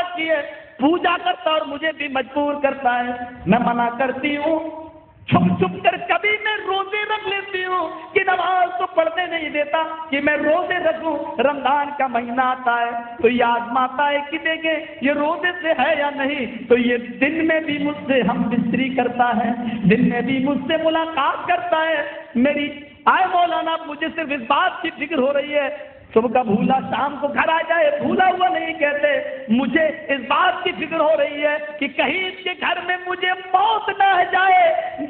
A: رکھی ہے، پوجا کرتا اور مجھے بھی مجبور کرتا ہے۔ میں منع کرتی ہوں، چھپ چھپ کر کبھی میں روزے رکھ لیتی ہوں کہ نماز تو پڑھنے نہیں دیتا کہ میں روزے رکھوں۔ رمضان کا مہینہ آتا ہے تو یہ آزماتا ہے کہ دیکھیں یہ روزے سے ہے یا نہیں، تو یہ دن میں بھی مجھ سے ہم بستری کرتا ہے، دن میں بھی مجھ سے ملاقات کرتا ہے۔ میری آئے مولانا مجھے صرف اس بات کی فکر ہو رہی ہے، صبح کا بھولا شام کو گھر آ جائے، بھولا ہوا نہیں کہتے، مجھے اس بات کی فکر ہو رہی ہے کہ کہیں اس کے گھر میں مجھے موت نہ جائے،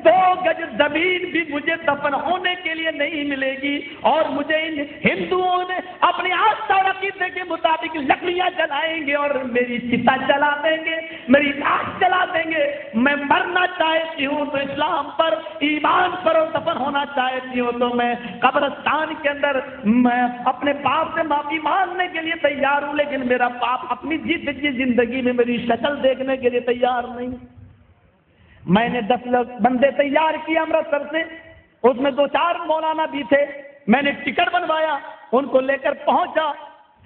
A: 2 گج زمین بھی مجھے دفن ہونے کے لیے نہیں ملے گی، اور مجھے ان ہندوؤں نے اپنی آستھا اور عقیدے کے مطابق لکڑیاں جلائیں گے اور میری چتا جلا دیں گے، میری لاش جلا دیں گے۔ میں مرنا چاہتی ہوں تو اسلام پر، ایمان پر، اور دفن ہونا چاہتی ہوں تو میں قبرستان کے اندر میں اپنے باپ سے معافی مانگنے کے لیے تیار ہوں، لیکن میرا باپ اپنی جیتی زندگی میں میری شکل دیکھنے کے لیے تیار نہیں۔ میں نے 10 بندے تیار کیے امرتسر سے، اس میں 2-4 مولانا بھی تھے، میں نے ٹکٹ بنوایا، ان کو لے کر پہنچا،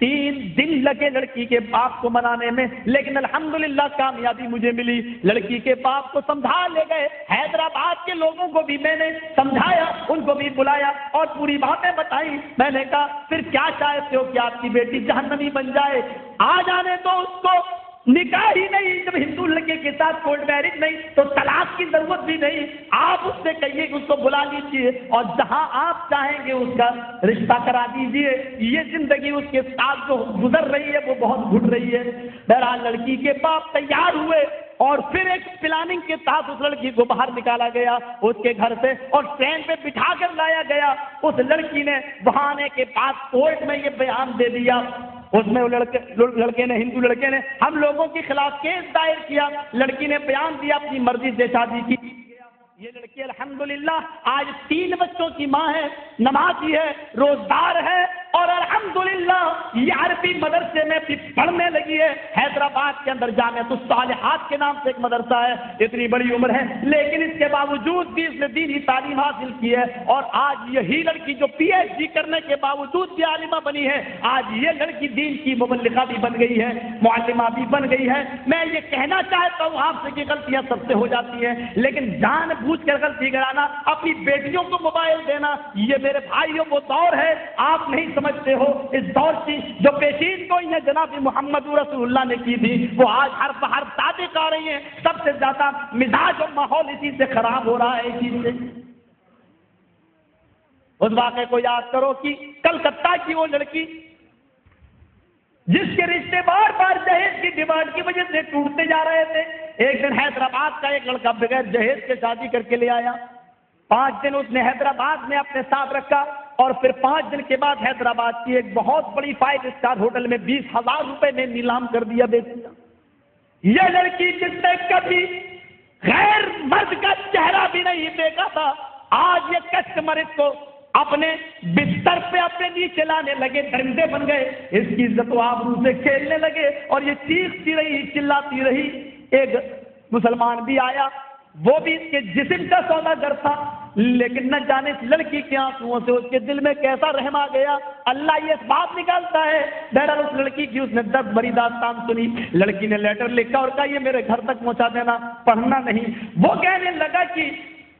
A: 3 دن لگے لڑکی کے باپ کو منانے میں، لیکن الحمدللہ کامیابی مجھے ملی۔ لڑکی کے باپ کو سمجھا لے گئے، حیدرآباد کے لوگوں کو بھی میں نے سمجھایا، ان کو بھی بلایا اور پوری باتیں بتائی۔ میں نے کہا پھر کیا چاہتے ہو کہ آپ کی بیٹی جہنمی بن جائے؟ آ جانے تو اس کو، نکاح ہی نہیں، جب ہندو لڑکے کے ساتھ کورٹ میرج نہیں تو طلاق کی ضرورت بھی نہیں، آپ اس سے کہیے کہ اس کو بلا لیجیے اور جہاں آپ چاہیں گے اس کا رشتہ کرا دیجیے، یہ زندگی اس کے ساتھ جو گزر رہی ہے وہ بہت گھٹ رہی ہے۔ بہرحال لڑکی کے باپ تیار ہوئے اور پھر ایک پلاننگ کے تحت اس لڑکی کو باہر نکالا گیا اس کے گھر سے اور ٹرین پہ بٹھا کر لایا گیا۔ اس لڑکی نے وہاں آنے کے بعد کورٹ میں یہ بیان دے دیا، اس میں وہ لڑکے نے، ہندو لڑکے نے ہم لوگوں کے خلاف کیس دائر کیا، لڑکی نے بیان دیا اپنی مرضی سے شادی کی۔ یہ لڑکی الحمدللہ آج 3 بچوں کی ماں ہے، نمازی ہے، روزدار ہے، اور الحمدللہ یہ عربی مدرسے میں بھی پڑھنے لگی ہے۔ حیدرآباد کے اندر جامعۃ الصالحات کے نام سے ایک مدرسہ ہے، اتنی بڑی عمر ہے لیکن اس کے باوجود بھی اس نے دینی تعلیم حاصل کی ہے، اور آج یہی لڑکی جو PhD کرنے کے باوجود بھی عالمہ بنی ہے، آج یہ لڑکی دین کی مبلغہ بھی بن گئی ہے، معلمہ بھی بن گئی ہے۔ میں یہ کہنا چاہتا ہوں آپ سے کہ غلطیاں سب سے ہو جاتی ہیں، لیکن جان بوجھ کر غلطی کرانا، اپنی بیٹیوں کو موبائل دینا، یہ میرے بھائیوں وہ دور ہے آپ نہیں سمجھتے ہو۔ اس دور کی جو پیشین گوئی ہے جناب محمد رسول اللہ نے کی تھی وہ آج ہر بہر صادق آ رہی ہیں۔ سب سے زیادہ مزاج اور ماحول اسی سے خراب ہو رہا ہے، اسی سے۔ اس واقعے کو یاد کرو کہ کلکتہ کی وہ لڑکی جس کے رشتے بار بار جہیز کی ڈیمانڈ کی وجہ سے ٹوٹتے جا رہے تھے، ایک دن حیدرآباد کا ایک لڑکا بغیر جہیز کے شادی کر کے لے آیا، 5 دن اس نے حیدرآباد میں اپنے ساتھ رکھا، اور پھر 5 دن کے بعد حیدرآباد کی ایک بہت بڑی 5 اسٹار ہوٹل میں 20,000 روپے میں نیلام کر دیا، بیچ دیا۔ یہ لڑکی جس نے کبھی غیر مرد کا چہرہ بھی نہیں دیکھا تھا، آج یہ کسٹمر اس کو اپنے بستر پہ اپنے نیچے لانے لگے، درندے بن گئے، اس کی عزت و آبرو سے کھیلنے لگے، اور یہ چیختی رہی، چلاتی رہی۔ ایک مسلمان بھی آیا، وہ بھی اس کے جسم کا سوداگر تھا، لیکن نہ جانے اس لڑکی کے آنسوؤں سے اس کے دل میں کیسا رحم آ گیا، اللہ یہ اس بات نکالتا ہے۔ بہرحال اس لڑکی کی اس نے 10 بڑی داستان سنی، لڑکی نے لیٹر لکھا اور کہا یہ میرے گھر تک پہنچا دینا، پڑھنا نہیں۔ وہ کہنے لگا کہ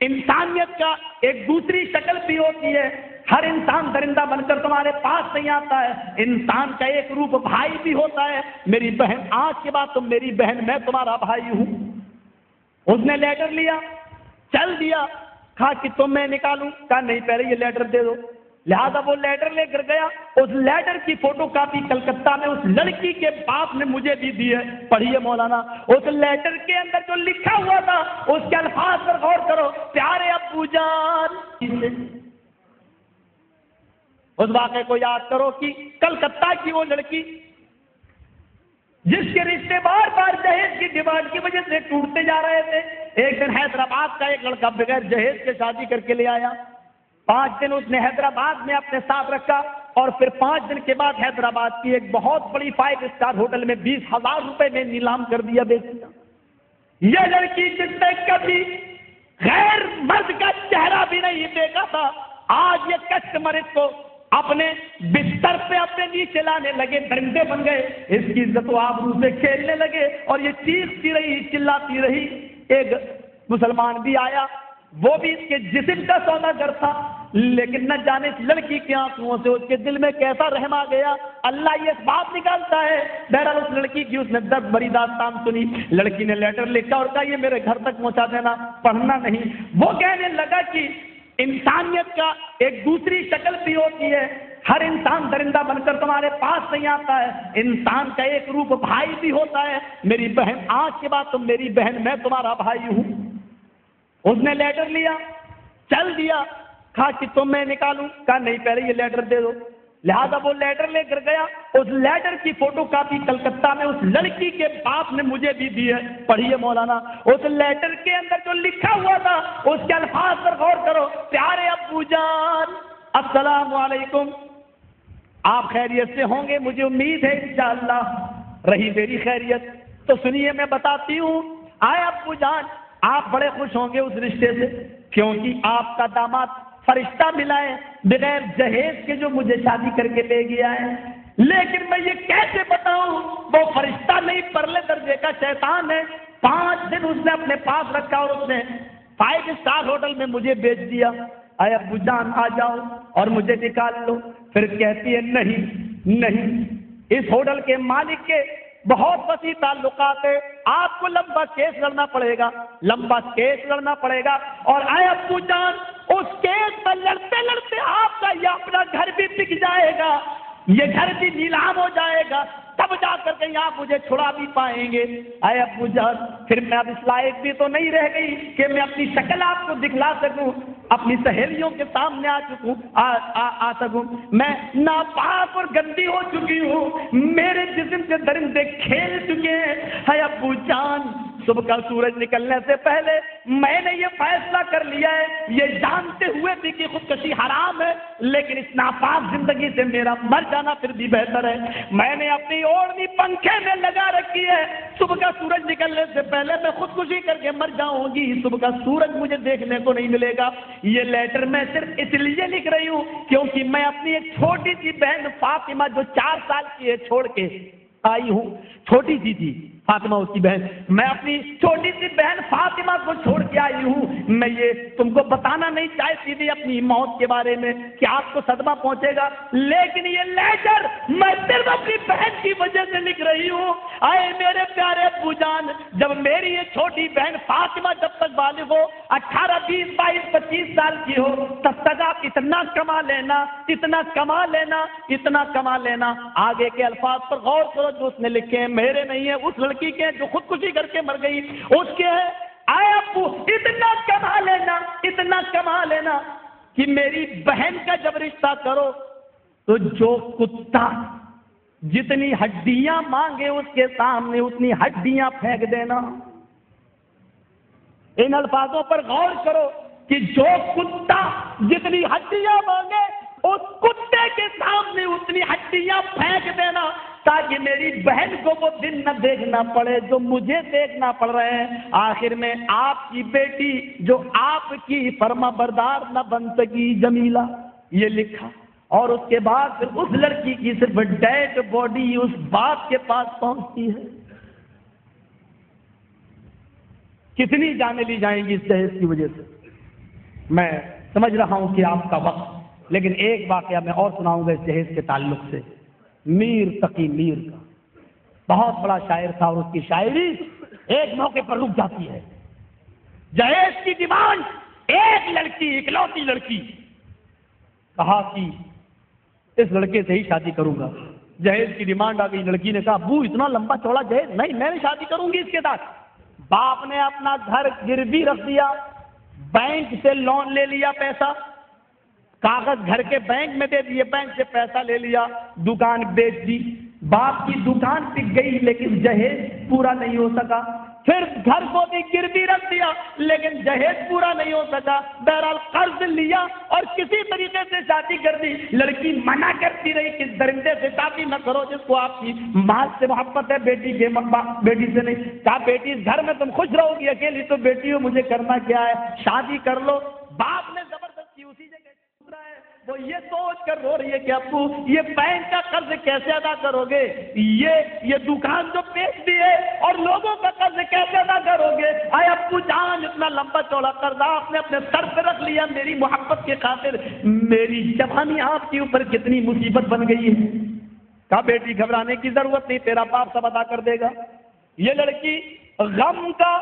A: انسانیت کا ایک دوسری شکل بھی ہوتی ہے، ہر انسان درندہ بن کر تمہارے پاس نہیں آتا ہے، انسان کا ایک روپ بھائی بھی ہوتا ہے، میری بہن آج کے بعد تم میری بہن، میں تمہارا بھائی ہوں۔ اس نے لیٹر لیا، چل دیا، کہا کہ تم میں نکالوں، کہا نہیں پہلے یہ لیٹر دے دو، لہذا وہ لیٹر لے کر گیا۔ اس لیٹر کی فوٹو کاپی کلکتہ میں اس لڑکی کے باپ نے مجھے بھی دی ہے، پڑھیے مولانا۔ اس لیٹر کے اندر جو لکھا ہوا تھا اس کے الفاظ پر غور کرو، پیارے ابو جان۔ اس واقعے کو یاد کرو کہ کلکتہ کی وہ لڑکی جس کے رشتے بار بار جہیز کی ڈیمانڈ کی وجہ سے ٹوٹتے جا رہے تھے، ایک دن حیدرآباد کا ایک لڑکا بغیر جہیز کے شادی کر کے لے آیا، 5 دن اس نے حیدرآباد میں اپنے ساتھ رکھا، اور پھر 5 دن کے بعد حیدرآباد کی ایک بہت بڑی 5 اسٹار ہوٹل میں 20,000 روپے میں نیلام کر دیا، بیچ دیا۔ یہ لڑکی جس نے کبھی غیر مرد کا چہرہ بھی نہیں دیکھا تھا، آج یہ کسٹمر اس کو اپنے بستر پہ اپنے نیچے لانے لگے، درندے بن گئے، اس کی عزت و آبرو سے کھیلنے لگے، اور یہ چیختی رہی، چلاتی رہی۔ ایک مسلمان بھی آیا، وہ بھی اس کے جسم کا سوداگر تھا، لیکن نہ جانے اس لڑکی کے آنکھوں سے اس کے دل میں کیسا رحم آ گیا، اللہ یہ بات نکالتا ہے۔ بہرحال اس لڑکی کی اس نے درد بری داستان سنی، لڑکی نے لیٹر لکھا اور کہا یہ میرے گھر تک پہنچا دینا، پڑھنا نہیں۔ وہ کہنے لگا کہ انسانیت کا ایک دوسری شکل بھی ہوتی ہے، ہر انسان درندہ بن کر تمہارے پاس نہیں آتا ہے، انسان کا ایک روپ بھائی بھی ہوتا ہے، میری بہن آج کے بعد تم میری بہن، میں تمہارا بھائی ہوں۔ اس نے لیٹر لیا، چل دیا، کہا کہ تم میں نکالوں، کہا نہیں پہلے یہ لیٹر دے دو، لہذا وہ لیٹر لے کر گیا۔ اس لیٹر کی فوٹو کاپی کلکتہ میں اس لڑکی کے باپ نے مجھے بھی دی ہے، پڑھیے مولانا۔ اس لیٹر کے اندر جو لکھا ہوا تھا اس کے الفاظ پر غور کرو۔ پیارے ابو جان السلام علیکم، آپ خیریت سے ہوں گے، مجھے امید ہے انشاءاللہ رہی میری خیریت تو سنیے میں بتاتی ہوں۔ آئے ابو جان، آپ بڑے خوش ہوں گے اس رشتے سے، کیونکہ آپ کا داماد فرشتہ ملا ہے بغیر جہیز کے جو مجھے شادی کر کے لے گیا ہے، لیکن میں یہ کیسے بتاؤں وہ فرشتہ نہیں، پرلے درجے کا شیطان ہے۔ 5 دن اس نے اپنے پاس رکھا اور اس نے 5 اسٹار ہوٹل میں مجھے بیچ دیا۔ اے ابو جان آ جاؤ اور مجھے نکال لو۔ پھر کہتی ہے نہیں، اس ہوٹل کے مالک کے بہت وسیع تعلقات ہے، آپ کو لمبا کیس لڑنا پڑے گا، اور اے ابو جان اس کیس پر لڑتے لڑتے آپ کا یہ اپنا گھر بھی بک جائے گا، یہ گھر بھی نیلام ہو جائے گا، تب جا کر کے آپ مجھے چھڑا بھی پائیں گے۔ اے ابو جان پھر میں اب اس لائق بھی تو نہیں رہ گئی کہ میں اپنی شکل آپ کو دکھلا سکوں، اپنی سہیلیوں کے سامنے آ سکوں، میں ناپاک اور گندی ہو چکی ہوں، میرے جسم سے درندے کھیل چکے ہیں۔ اے ابو جان صبح کا سورج نکلنے سے پہلے میں نے یہ فیصلہ کر لیا ہے، یہ جانتے ہوئے بھی کہ خودکشی حرام ہے، لیکن اس ناپاک زندگی سے میرا مر جانا پھر بھی بہتر ہے۔ میں نے اپنی اوڑھنی پنکھے میں لگا رکھی ہے، صبح کا سورج نکلنے سے پہلے میں خودکشی کر کے مر جاؤں گی، صبح کا سورج مجھے دیکھنے کو نہیں ملے گا۔ یہ لیٹر میں صرف اس لیے لکھ رہی ہوں کیونکہ میں اپنی ایک چھوٹی سی بہن فاطمہ جو 4 سال کی ہے چھوڑ کے آئی ہوں، چھوٹی سی تھی فاطمہ اس کی بہن، میں اپنی چھوٹی سی بہن فاطمہ کو چھوڑ کے آئی ہوں۔ میں یہ تم کو بتانا نہیں چاہتی تھی اپنی موت کے بارے میں کہ آپ کو صدمہ پہنچے گا، لیکن یہ لیٹر میں صرف اپنی بہن کی وجہ سے لکھ رہی ہوں۔ آئے میرے پیارے ابو جان، جب میری یہ چھوٹی بہن فاطمہ جب تک بالغ ہو، 18، 20، 22، 25 سال کی ہو، تب تک آپ اتنا کما لینا، اتنا کما لینا، اتنا کما لینا۔ آگے کے الفاظ پر غور کرو جو اس نے لکھے ہیں، میرے نہیں ہے، اس لڑکی کے جو خودکشی کر کے مر گئی اس کے ہے۔ آئے ابو اتنا کما لینا کہ میری بہن کا جب رشتہ کرو تو جو کتا جتنی ہڈیاں مانگے اس کے سامنے اتنی ہڈیاں پھینک دینا۔ ان الفاظوں پر غور کرو کہ جو کتا جتنی ہڈیاں مانگے اس کتے کے سامنے اتنی ہڈیاں پھینک دینا، تاکہ میری بہن کو وہ دن نہ دیکھنا پڑے جو مجھے دیکھنا پڑ رہے ہیں۔ آخر میں آپ کی بیٹی جو آپ کی فرما بردار نہ بن سکی جمیلہ، یہ لکھا، اور اس کے بعد پھر اس لڑکی کی صرف ڈیڈ باڈی اس باپ کے پاس پہنچتی ہے۔ کتنی جانیں لی جائیں گی اس جہیز کی وجہ سے؟ میں سمجھ رہا ہوں کہ آپ کا وقت، لیکن ایک واقعہ میں اور سناؤں گا اس جہیز کے تعلق سے۔ میر تقی میر کا بہت بڑا شاعر تھا، اور اس کی شاعری ایک موقع پر رک جاتی ہے۔ جہیز کی ڈیمانڈ ایک لڑکی، اکلوتی لڑکی، کہا کہ اس لڑکے سے ہی شادی کروں گا۔ جہیز کی ڈیمانڈ آ گئی، لڑکی نے کہا ابو اتنا لمبا چوڑا جہیز نہیں، میں نے شادی کروں گی اس کے ساتھ۔ باپ نے اپنا گھر گروی رکھ دیا، بینک سے لون لے لیا، پیسہ کاغذ گھر کے بینک میں دے دیے، بینک سے پیسہ لے لیا، دکان بیچ دی۔ باپ کی دکان بک گئی لیکن جہیز پورا نہیں ہو سکا، پھر گھر کو بھی گروی رکھ دیا لیکن جہیز پورا نہیں ہو سکا، بہرحال قرض لیا اور کسی طریقے سے شادی کر دی۔ لڑکی منع کرتی رہی کہ درندے سے شادی نہ کرو جس کو آپ کی مال سے محبت ہے، بیٹی سے نہیں۔ کہا بیٹی اس گھر میں تم خوش رہو گی، اکیلی تو بیٹی ہو، مجھے کرنا کیا ہے، شادی کر لو۔ باپ نے زبردستی اسی جگہ وہ یہ سوچ کر رو رہی ہے کہ ابو یہ بینک کا قرض کیسے ادا کرو گے، یہ دکان جو بیچ دی ہے اور لوگوں کا قرض کیسے ادا کرو گے؟ اے ابو جان اتنا لمبا چوڑا قرض آپ نے اپنے سر پہ رکھ لیا میری محبت کی خاطر، میری جوانی آپ کے اوپر کتنی مصیبت بن گئی ہے۔ کہا بیٹی گھبرانے کی ضرورت نہیں، تیرا باپ سب ادا کر دے گا۔ یہ لڑکی غم کا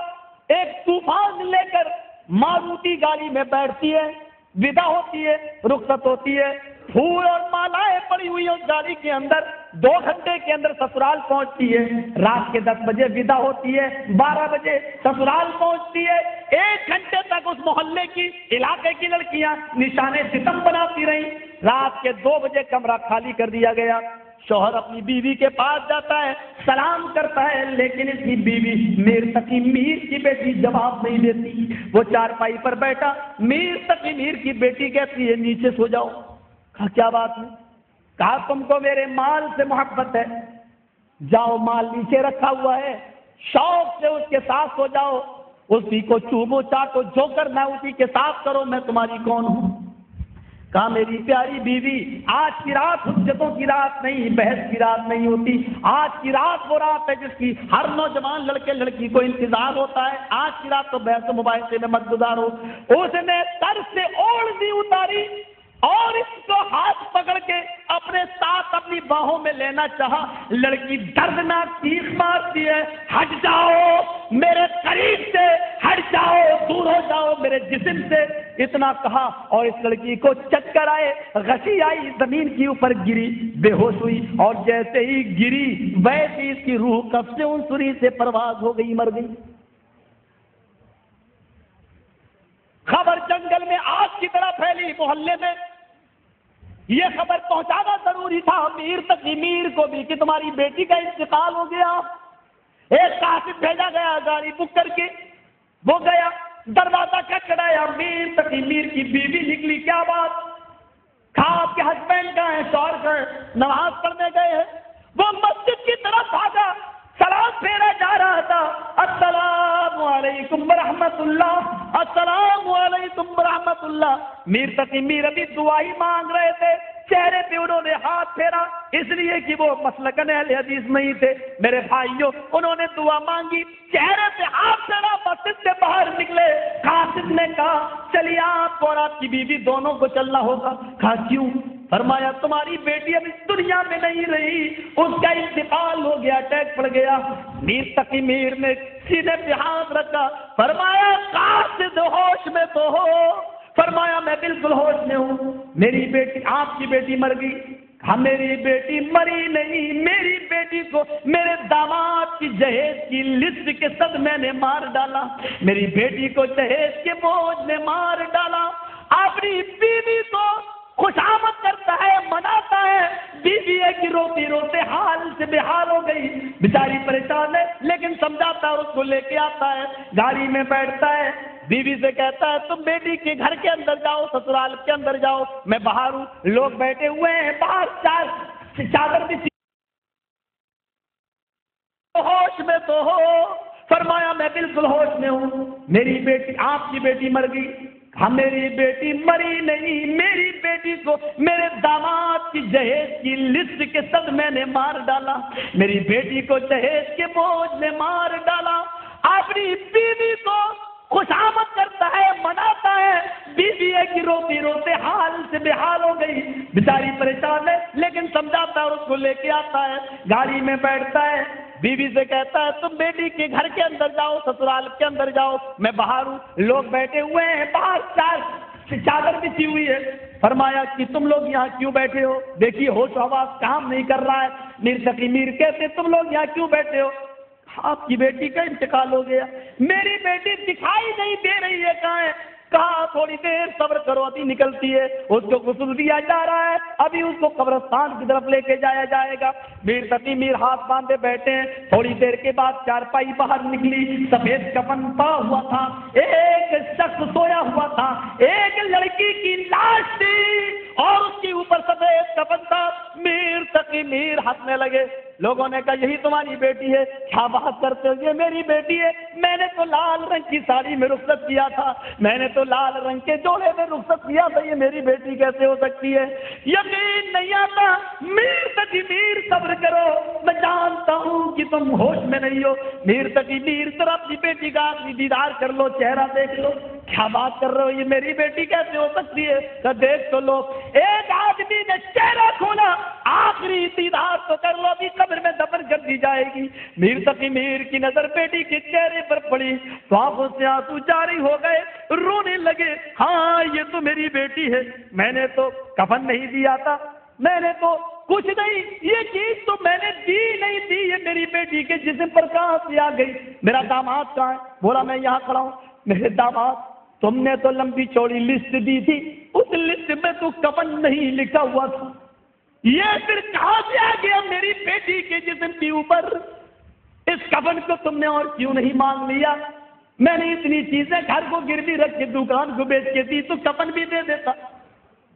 A: ایک طوفان لے کر ماروتی گاڑی میں بیٹھتی ہے، ودا ہوتی ہے، رخصت ہوتی ہے، پھول اور مالائیں پڑی ہوئی اس گاڑی کے اندر، 2 گھنٹے کے اندر سسرال پہنچتی ہے۔ رات کے 10 بجے ودا ہوتی ہے، 12 بجے سسرال پہنچتی ہے۔ 1 گھنٹے تک اس محلے کی علاقے کی لڑکیاں نشانے ستم بناتی رہیں۔ رات کے 2 بجے کمرہ خالی کر دیا گیا۔ شوہر اپنی بیوی کے پاس جاتا ہے، سلام کرتا ہے، لیکن اس کی بیوی میر تقی میر کی بیٹی جواب نہیں دیتی۔ وہ چارپائی پر بیٹھا، میر تقی میر کی بیٹی کہتی ہے نیچے سو جاؤ۔ کہا کیا بات ہے؟ کہا تم کو میرے مال سے محبت ہے، جاؤ مال نیچے رکھا ہوا ہے، شوق سے اس کے ساتھ سو جاؤ، اسی کو چومو چاٹو، جو کرنا اسی کے ساتھ کرو، میں تمہاری کون ہوں؟ کہا میری پیاری بیوی آج کی رات حجتوں کی رات نہیں، بحث کی رات نہیں ہوتی، آج کی رات وہ رات ہے جس کی ہر نوجوان لڑکے لڑکی کو انتظار ہوتا ہے، آج کی رات تو بحث و مباحثے میں مت گزارو۔ اس نے سر سے اوڑھنی اتاری اور اس کو ہاتھ پکڑ کے اپنے ساتھ اپنی باہوں میں لینا چاہا۔ لڑکی دردناک چیخ مارتی ہے، ہٹ جاؤ میرے قریب سے، ہٹ جاؤ، دور ہو جاؤ میرے جسم سے۔ اتنا کہا اور اس لڑکی کو چکر آئے، غشی آئی، زمین کے اوپر گری، بے ہوش ہوئی، اور جیسے ہی گری ویسے اس کی روح قبض سے عنصری سے پرواز ہو گئی، مر گئی۔ خبر جنگل میں آگ کی طرح پھیلی، محلے میں یہ خبر پہنچانا ضروری تھا میر تقی میر کو بھی کہ تمہاری بیٹی کا انتقال ہو گیا۔ ایک کاتب بھیجا گیا گاڑی بک کر کے، وہ گیا، دروازہ کھٹکھٹایا، میر تقی میر کی بیوی نکلی، کیا بات؟ کہا آپ کے ہسبینڈ کا ہے، شوہر کا ہے، نماز پڑھنے گئے ہیں۔ وہ مسجد کی طرف بھاگا، سلام پھیرا جا رہا تھا، السلام علیکم ورحمۃ اللہ، السلام علیکم ورحمۃ اللہ۔ میر تقی میر ابھی دعا ہی مانگ رہے تھے، چہرے پہ انہوں نے ہاتھ پھیرا، اس لیے کہ وہ مسلکن اہل حدیث نہیں تھے۔ میرے بھائیوں، انہوں نے دعا مانگی، چہرے پہ ہاتھ پھیرا، مسجد سے باہر نکلے۔ قاصد نے کہا چلیے آپ اور آپ کی بیوی دونوں کو چلنا ہوگا۔ کہا کیوں؟ فرمایا تمہاری بیٹی اب اس دنیا میں نہیں رہی، اس کا انتقال ہو گیا، اٹیک پڑ گیا۔ میر تقی میر نے سینے پہ ہاتھ رکھا، فرمایا قاصد ہوش میں تو ہو؟ فرمایا میں بالکل ہوش میں ہوں، میری بیٹی آپ کی بیٹی مر گئی۔ ہاں میری بیٹی مری نہیں، میری بیٹی کو میرے داماد کی جہیز کی لسٹ کے ساتھ میں نے مار ڈالا، میری بیٹی کو جہیز کے بوجھ نے مار ڈالا۔ اپنی بیوی کو خوشامد کرتا ہے، مناتا ہے، بیوی ہے کہ روتی روتے حال سے بے حال ہو گئی، بیچاری پریشان ہے، لیکن سمجھاتا ہے، اس کو لے کے آتا ہے، گاڑی میں بیٹھتا ہے، بیوی سے کہتا ہے تم بیٹی کے گھر کے اندر جاؤ، سسرال کے اندر جاؤ، میں باہر ہوں، لوگ بیٹھے ہوئے ہیں باہر، چادر بھی ہوش میں تو ہو؟ فرمایا میں بالکل ہوش میں ہوں، میری بیٹی آپ کی بیٹی مر گئی۔ ہاں میری بیٹی مری نہیں، میری بیٹی کو میرے داماد کی جہیز کی لسٹ کے ساتھ میں نے مار ڈالا، میری بیٹی کو جہیز کے بوجھ نے مار ڈالا۔ اپنی بیوی کو خوشامد کرتا ہے، مناتا ہے، بیوی ہے کہ روتی روتے حال سے بے حال ہو گئی، بیچاری پریشان ہے، لیکن سمجھاتا ہے، اس کو لے کے آتا ہے، گاڑی میں بیٹھتا ہے، بیوی سے کہتا ہے تم بیٹی کے گھر کے اندر جاؤ، سسرال کے اندر جاؤ، میں باہر ہوں، لوگ بیٹھے ہوئے ہیں باہر، چادر بچھی ہوئی ہے۔ فرمایا کہ تم لوگ یہاں کیوں بیٹھے ہو؟ دیکھیے ہوش و حواس کام نہیں کر رہا ہے۔ میر تقی میر کہتے تم لوگ یہاں کیوں بیٹھے ہو؟ آپ کی بیٹی کا انتقال ہو گیا، میری بیٹی دکھائی نہیں دے رہی ہے، کہاں ہے؟ کہا تھوڑی دیر صبر کرو، ابھی نکلتی ہے، اس کو غسل دیا جا رہا ہے، ابھی اس کو قبرستان کی طرف لے کے جایا جائے گا۔ میر تقی میر ہاتھ باندھے بیٹھے ہیں، تھوڑی دیر کے بعد چارپائی باہر نکلی، سفید کفن پا ہوا تھا، ایک شخص سویا ہوا تھا، ایک لڑکی کی لاش تھی اور اس کے اوپر سفید کفن تھا۔ میر تقی میر ہنسنے لگے، لوگوں نے کہا یہی تمہاری بیٹی ہے؟ کیا بات کرتے ہو، یہ میری بیٹی ہے، میں نے تو لال رنگ کی ساڑی میں رخصت کیا تھا، میں نے تو لال رنگ کے جوڑے میں رخصت کیا تھا، یہ میری بیٹی کیسے ہو سکتی ہے؟ یقین نہیں آتا۔ میر تقی میر صبر کرو، میں جانتا ہوں کہ تم ہوش میں نہیں ہو۔ میر تقی میر ذرا اپنی بیٹی کا آخری دیدار کر لو، چہرہ دیکھ لو، کیا بات کر رہے ہو، یہ میری بیٹی کیسے ہو سکتی ہے؟ تو دیکھ تو لو۔ ایک آدمی نے چہرہ کھولا، آخری دیدار تو کر لو، ابھی قبر میں دفن کر دی جائے گی۔ میر تقی میر کی نظر بیٹی کے چہرے پر پڑی تو آنکھوں سے آنسو جاری ہو گئے، رونے لگے۔ ہاں یہ تو میری بیٹی ہے، میں نے تو کفن نہیں دیا تھا، میں نے تو کچھ نہیں، یہ چیز تو میں نے دی نہیں تھی، یہ میری بیٹی کے جسم پر کہاں سے آ گئی؟ میرا داماد کہاں ہے؟ بولا میں یہاں کھڑا ہوں۔ میرے داماد، تم نے تو لمبی چوڑی لسٹ دی تھی، اس لسٹ میں تو کفن نہیں لکھا ہوا تھا، یہ پھر کہاں سے آ گیا میری بیٹی کے جسم کے اوپر؟ اس کفن کو تم نے اور کیوں نہیں مانگ لیا؟ میں نے اتنی چیزیں گھر کو گروی رکھ کے دکان کو بیچ کے دی تو کفن بھی دے دیتا۔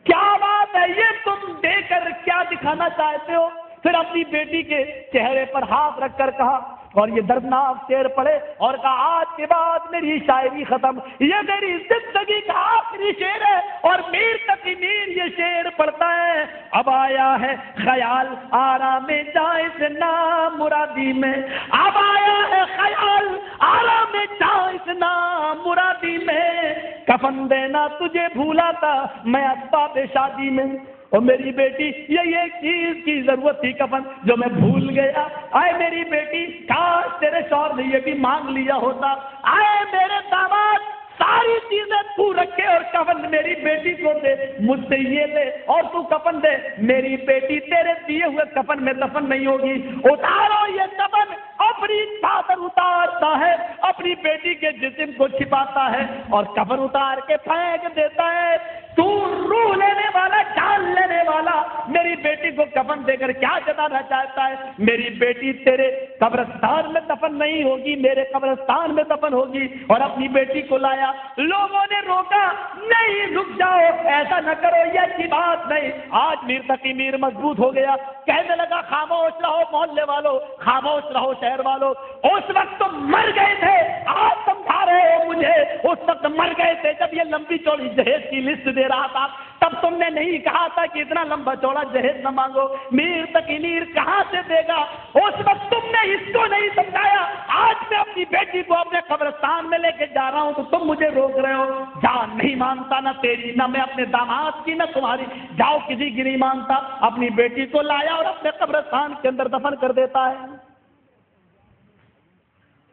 A: کیا بات ہے، یہ تم دے کر کیا دکھانا چاہتے ہو؟ پھر اپنی بیٹی کے چہرے پر ہاتھ رکھ کر کہا، اور یہ دردناک شعر پڑھے اور کہا آج کے بعد میری شاعری ختم، یہ میری زندگی کا آخری شعر ہے۔ اور میر تقی میر یہ شعر پڑھتا ہے، اب آیا ہے خیال آرام جائز نام مرادی میں، اب آیا ہے خیال آرام جائز نام مرادی میں، کفن دینا تجھے بھولا تھا میں اسباب شادی میں۔ اور میری بیٹی یہ ایک چیز کی ضرورت تھی کفن، جو میں بھول گیا۔ آئے میری بیٹی، کاش تیرے شوہر نے یہ بھی مانگ لیا ہوتا۔ آئے میرے داماد، ساری چیزیں تو رکھے اور کفن میری بیٹی کو دے، مجھ سے یہ لے اور تو کفن دے، میری بیٹی تیرے دیے ہوئے کفن میں دفن نہیں ہوگی۔ اتارو یہ کفن، اپنی چادر اتارتا ہے، اپنی بیٹی کے جسم کو چھپاتا ہے اور کفن اتار کے پھینک دیتا ہے۔ تو روح لینے والا، جان لینے والا، میری بیٹی کو کفن دے کر کیا جتانا چاہتا ہے؟ میری بیٹی تیرے قبرستان میں دفن نہیں ہوگی، میرے قبرستان میں دفن ہوگی۔ اور اپنی بیٹی کو لایا، لوگوں نے روکا، نہیں رک جاؤ، ایسا نہ کرو، یہ اچھی بات نہیں۔ آج میر تقی میر مضبوط ہو گیا، کہنے لگا خاموش رہو محلے والوں، خاموش رہو شہر والوں، اس وقت تم مر گئے تھے، آج سمجھا رہے ہو مجھے، اس وقت مر گئے تھے جب یہ لمبی چوڑی جہیز کی لسٹ دے رہا تھا، تب تم نے نہیں کہا تھا کہ اتنا لمبا چوڑا جہیز نہ مانگو۔ میر تقی میر کہاں سے دے گا؟ اس وقت تم نے اس کو نہیں سمجھایا۔ آج میں اپنی بیٹی کو اپنے قبرستان میں لے کے جا رہا ہوں تو تم مجھے روک رہے ہو۔ جان نہیں مانتا، نہ تیری، نہ میں اپنے داماد کی، نہ تمہاری، جاؤ کسی کی نہیں مانتا۔ اپنی بیٹی کو لایا اور اپنے قبرستان کے اندر دفن کر دیتا ہے۔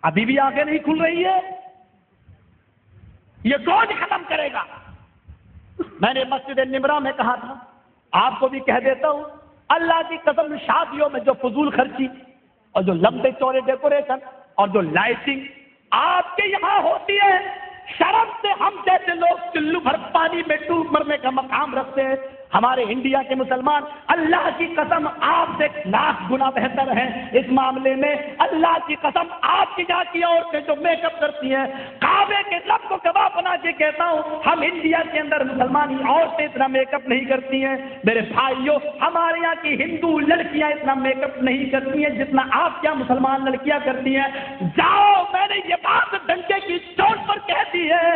A: ابھی بھی آنکھیں نہیں کھل رہی ہے، یہ کون ختم کرے گا؟ میں نے مسجد نمرہ میں کہا تھا، آپ کو بھی کہہ دیتا ہوں، اللہ کی قسم، شادیوں میں جو فضول خرچی اور جو لمبے چوڑے ڈیکوریشن اور جو لائٹنگ آپ کے یہاں ہوتی ہے، شرم سے ہم جیسے لوگ چلو بھر پانی میں ڈوب مرنے کا مقام رکھتے ہیں۔ ہمارے انڈیا کے مسلمان اللہ کی قسم آپ سے 1,00,000 گنا بہتر ہیں اس معاملے میں۔ اللہ کی قسم، آپ کی یہاں کی عورتیں جو میک اپ کرتی ہیں، کعبے کے رب کو گواہ بنا کے کہتا ہوں، ہم انڈیا کے اندر مسلمانی عورتیں اتنا میک اپ نہیں کرتی ہیں۔ میرے بھائیوں، ہمارے یہاں کی ہندو لڑکیاں اتنا میک اپ نہیں کرتی ہیں جتنا آپ کیا مسلمان لڑکیاں کرتی ہیں۔ جاؤ، میں نے یہ بات ڈنڈے کی چوٹ پر کہہ دی ہے،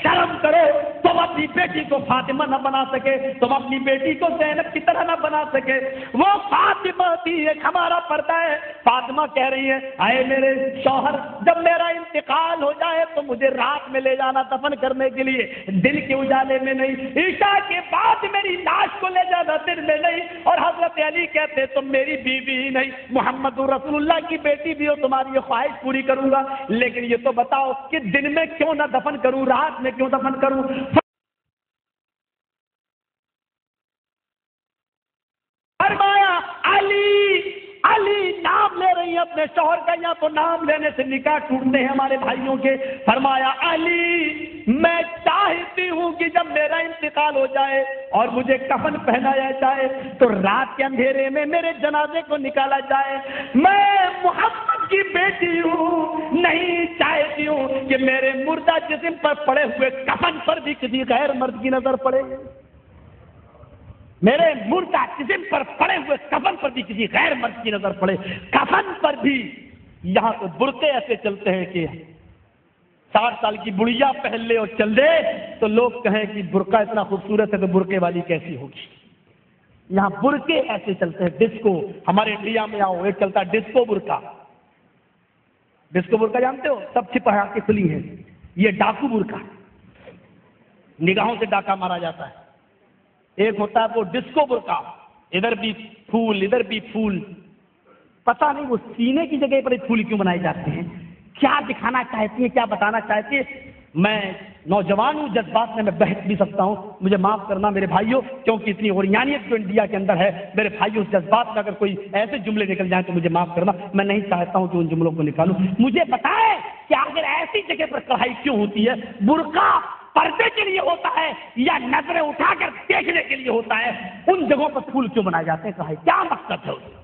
A: شرم کرو۔ تم اپنی بیٹی کو فاطمہ نہ بنا سکے، تم اپنی بیٹی کو زینب کی طرح نہ بنا سکے، وہ فاطمہ تھی، ایک ہمارا پردہ ہے۔ فاطمہ کہہ رہی ہے، اے میرے شوہر، جب میرا انتقال ہو جائے تو مجھے رات میں لے جانا دفن کرنے کے لیے، دن کے اجالے میں نہیں، عشاء کے بعد میری لاش کو لے جانا دن میں نہیں۔ اور حضرت علی کہتے تم میری بیوی ہی نہیں، محمد رسول اللہ کی بیٹی بھی ہو، تمہاری یہ خواہش پوری کروں گا، لیکن یہ تو بتاؤ کہ دن میں کیوں نہ دفن کروں، رات میں کیوں دفن کروں؟ فرمایا علی نام لے رہی ہیں اپنے شوہر کا، یا تو نام لینے سے نکاح ٹوٹتے ہیں ہمارے بھائیوں کے۔ فرمایا علی، میں چاہے چاہتی ہوں کہ جب میرا انتقال ہو جائے اور مجھے کفن پہنایا جائے تو رات کے اندھیرے میں میرے جنازے کو نکالا جائے. میں محمد کی بیٹی ہوں, نہیں چاہتی ہوں کہ میرے مردہ جسم پر پڑے ہوئے کفن پر بھی کسی غیر مرد کی نظر پڑے. میرے مردہ جسم پر پڑے ہوئے کفن پر بھی کسی غیر مرد کی نظر پڑے. کفن پر بھی یہاں تو برقعے ایسے چلتے ہیں کہ 60 سال کی بڑھیا پہن لے اور چل دے تو لوگ کہیں کہ برقع اتنا خوبصورت ہے تو برقعے والی کیسی ہوگی. یہاں برقعے ایسے چلتے ہیں. ڈسکو ہمارے انڈیا میں آؤ, ایک چلتا ڈسکو برقع. ڈسکو برقع جانتے ہو, سب چھپا کے کھلی ہے. یہ ڈاکو برقع, نگاہوں سے ڈاکہ مارا جاتا ہے. ایک ہوتا ہے وہ ڈسکو برقع, ادھر بھی پھول ادھر بھی پھول. پتہ نہیں وہ سینے کی جگہ پر پھول کیوں بنائے جاتے ہیں, کیا دکھانا چاہتی ہے, کیا بتانا چاہتی ہے. میں نوجوان ہوں, جذبات میں بہت بھی سکتا ہوں, مجھے معاف کرنا میرے بھائیوں, کیونکہ اتنی اوریانیت جو انڈیا کے اندر ہے میرے بھائیوں, اس جذبات میں اگر کوئی ایسے جملے نکل جائیں تو مجھے معاف کرنا. میں نہیں چاہتا ہوں کہ ان جملوں کو نکالوں. مجھے بتائیں کہ اگر ایسی جگہ پر کڑھائی کیوں ہوتی ہے. برقع پردے کے لیے ہوتا ہے یا نظریں اٹھا کر دیکھنے کے لیے ہوتا ہے؟ ان جگہوں پر پھول کیوں بنائے جاتے ہیں, کہا کیا مقصد ہے اس کا؟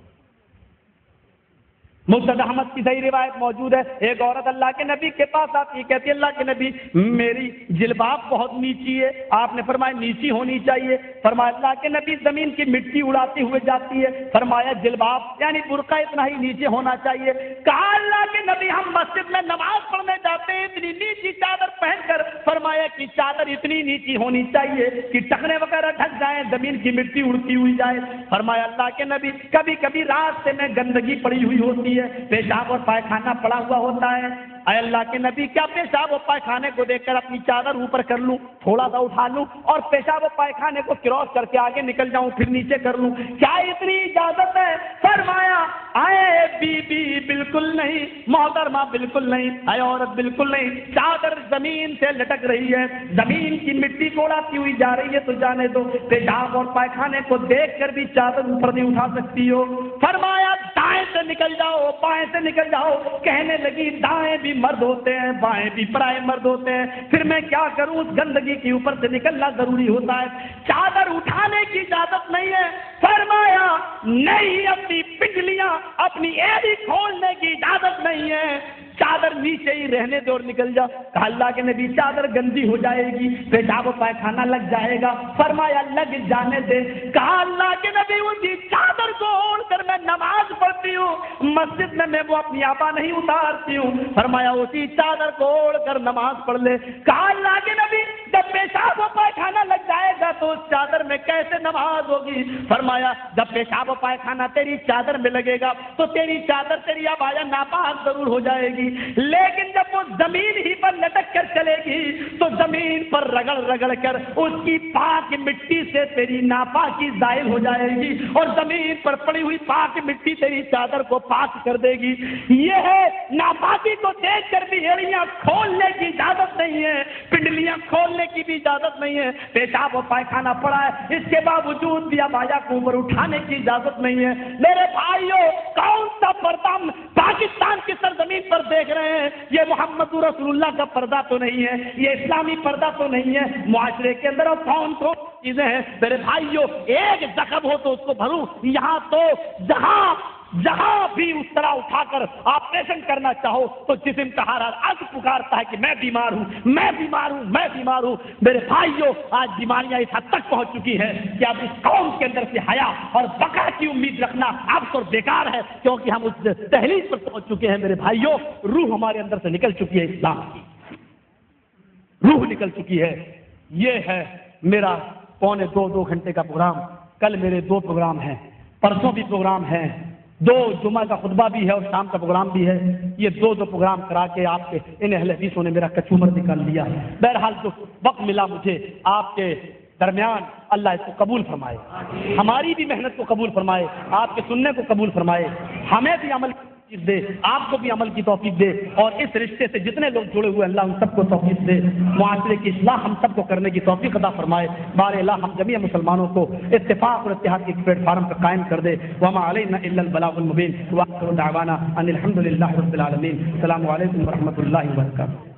A: مسند احمد کی صحیح روایت موجود ہے. ایک عورت اللہ کے نبی کے پاس آتی ہے, کہتی ہے اللہ کے نبی میری جلباب بہت نیچی ہے. آپ نے فرمایا نیچی ہونی چاہیے. فرمایا اللہ کے نبی زمین کی مٹی اڑاتے ہوئے جاتی ہے. فرمایا جلباب یعنی برقع اتنا ہی نیچے ہونا چاہیے. کہا اللہ کے نبی ہم مسجد میں نماز پڑھنے جاتے ہیں اتنی نیچی چادر پہن کر. فرمایا کہ چادر اتنی نیچی ہونی چاہیے کہ ٹخنے وغیرہ ڈھک جائیں, زمین کی مٹی اڑتی ہوئی جائے. فرمایا اللہ کے نبی کبھی کبھی راستے میں گندگی پڑی ہوئی ہوتی ہے, پیشاب اور پائخانہ پڑا ہوا ہوتا ہے. اے اللہ کے نبی کیا پیشاب و پائخانے کو دیکھ کر اپنی چادر اوپر کر لوں, تھوڑا سا اٹھا لوں اور پیشاب و پائخانے کو کراس کر کے آگے نکل جاؤں, پھر نیچے کر لوں, کیا اتنی اجازت ہے؟ فرمایا اے بی بی بالکل نہیں, محترمہ بالکل نہیں, اے عورت بالکل نہیں. چادر زمین سے لٹک رہی ہے, زمین کی مٹی کو اڑاتی ہوئی جا رہی ہے تو جانے دو. پیشاب اور پائخانے کو دیکھ کر بھی چادر اوپر نہیں اٹھا سکتی ہو. فرمایا دائیں سے نکل جاؤ, بائیں سے نکل جاؤ. کہنے لگی دائیں بھی مرد ہوتے ہیں, بائیں بھی پرائے مرد ہوتے ہیں, پھر میں کیا کروں, اس گندگی کے اوپر سے نکلنا ضروری ہوتا ہے. چادر اٹھانے کی اجازت نہیں ہے. فرمایا نہیں, اپنی پنڈلیاں اپنی ایڑی کھولنے کی اجازت نہیں ہے, چادر نیچے ہی رہنے دے اور نکل جا. کہا اللہ کے نبی چادر گندی ہو جائے گی, پیشاب و پائخانہ لگ جائے گا. فرمایا لگ جانے دے. کہا اللہ کے نبی اسی چادر کو اوڑھ کر میں نماز پڑھتی ہوں, مسجد میں وہ اپنی آبا نہیں اتارتی ہوں. فرمایا اسی چادر کو اوڑھ کر نماز پڑھ لے. کہا اللہ کے نبی جب پیشاب و پائخانہ لگ جائے گا تو اس چادر میں کیسے نماز ہوگی؟ فرمایا جب پیشاب و پائخانہ تیری چادر میں لگے گا تو تیری چادر تیری آبایا ناپاک ضرور ہو جائے گی, لیکن جب وہ زمین ہی پر لٹک کر چلے گی تو زمین پر رگڑ رگڑ کر اس کی پاک مٹی سے تیری ناپاکی ظاہر ہو جائے گی اور زمین پر پڑی ہوئی پاک مٹی تیری چادر کو پاک کر دے گی. یہ ہے ناپاکی کو دیکھ کر بھی ایڑیاں کھولنے کی اجازت نہیں ہے, پنڈلیاں کھولنے کی بھی اجازت نہیں ہے. پیشاب و پائخانہ پڑا ہے, اس کے باوجود بھی ابایا کو اوپر اٹھانے کی اجازت نہیں ہے. میرے بھائیوں, کون سا پردہ پاکستان کی سرزمین پر دیکھ رہے ہیں؟ یہ محمد رسول اللہ کا پردہ تو نہیں ہے, یہ اسلامی پردہ تو نہیں ہے. معاشرے کے اندر اور کون چیزیں ہیں میرے بھائیوں, ایک زخم ہو تو اس کو بھروں. یہاں تو جہاں بھی اس طرح اٹھا کر آپریشن کرنا چاہو تو جسم کا ہر عضو پکارتا ہے کہ میں بیمار ہوں, میں بیمار ہوں, میں بیمار ہوں. میرے بھائیوں, آج بیماریاں اس حد تک پہنچ چکی ہے کہ اب اس قوم کے اندر سے حیا اور بقا کی امید رکھنا اب تو بیکار ہے, کیونکہ ہم اس تحلیل پر پہنچ چکے ہیں. میرے بھائیوں, روح ہمارے اندر سے نکل چکی ہے, اسلام کی روح نکل چکی ہے. یہ ہے میرا 2.25 گھنٹے کا پروگرام. کل میرے 2 پروگرام ہیں, پرسوں بھی پروگرام ہیں, 2 جمعہ کا خطبہ بھی ہے اور شام کا پروگرام بھی ہے. یہ 2 پروگرام کرا کے آپ کے ان اہل حدیثوں نے میرا کچومر نکال لیا. بہرحال جو وقت ملا مجھے آپ کے درمیان, اللہ اس کو قبول فرمائے, ہماری بھی محنت کو قبول فرمائے, آپ کے سننے کو قبول فرمائے, ہمیں بھی عمل دے, آپ کو بھی عمل کی توفیق دے, اور اس رشتے سے جتنے لوگ جڑے ہوئے اللہ ان سب کو توفیق دے. معاشرے کی اصلاح ہم سب کو کرنے کی توفیق عطا فرمائے. بار اللہ ہم جمیع مسلمانوں کو اتفاق اور اتحاد کے پلیٹ فارم پر قائم کر دے. وما علینا الا البلاغ المبین. وآخر دعوانا ان الحمد للہ رب العالمین. السلام علیکم ورحمۃ اللہ وبرکاتہ.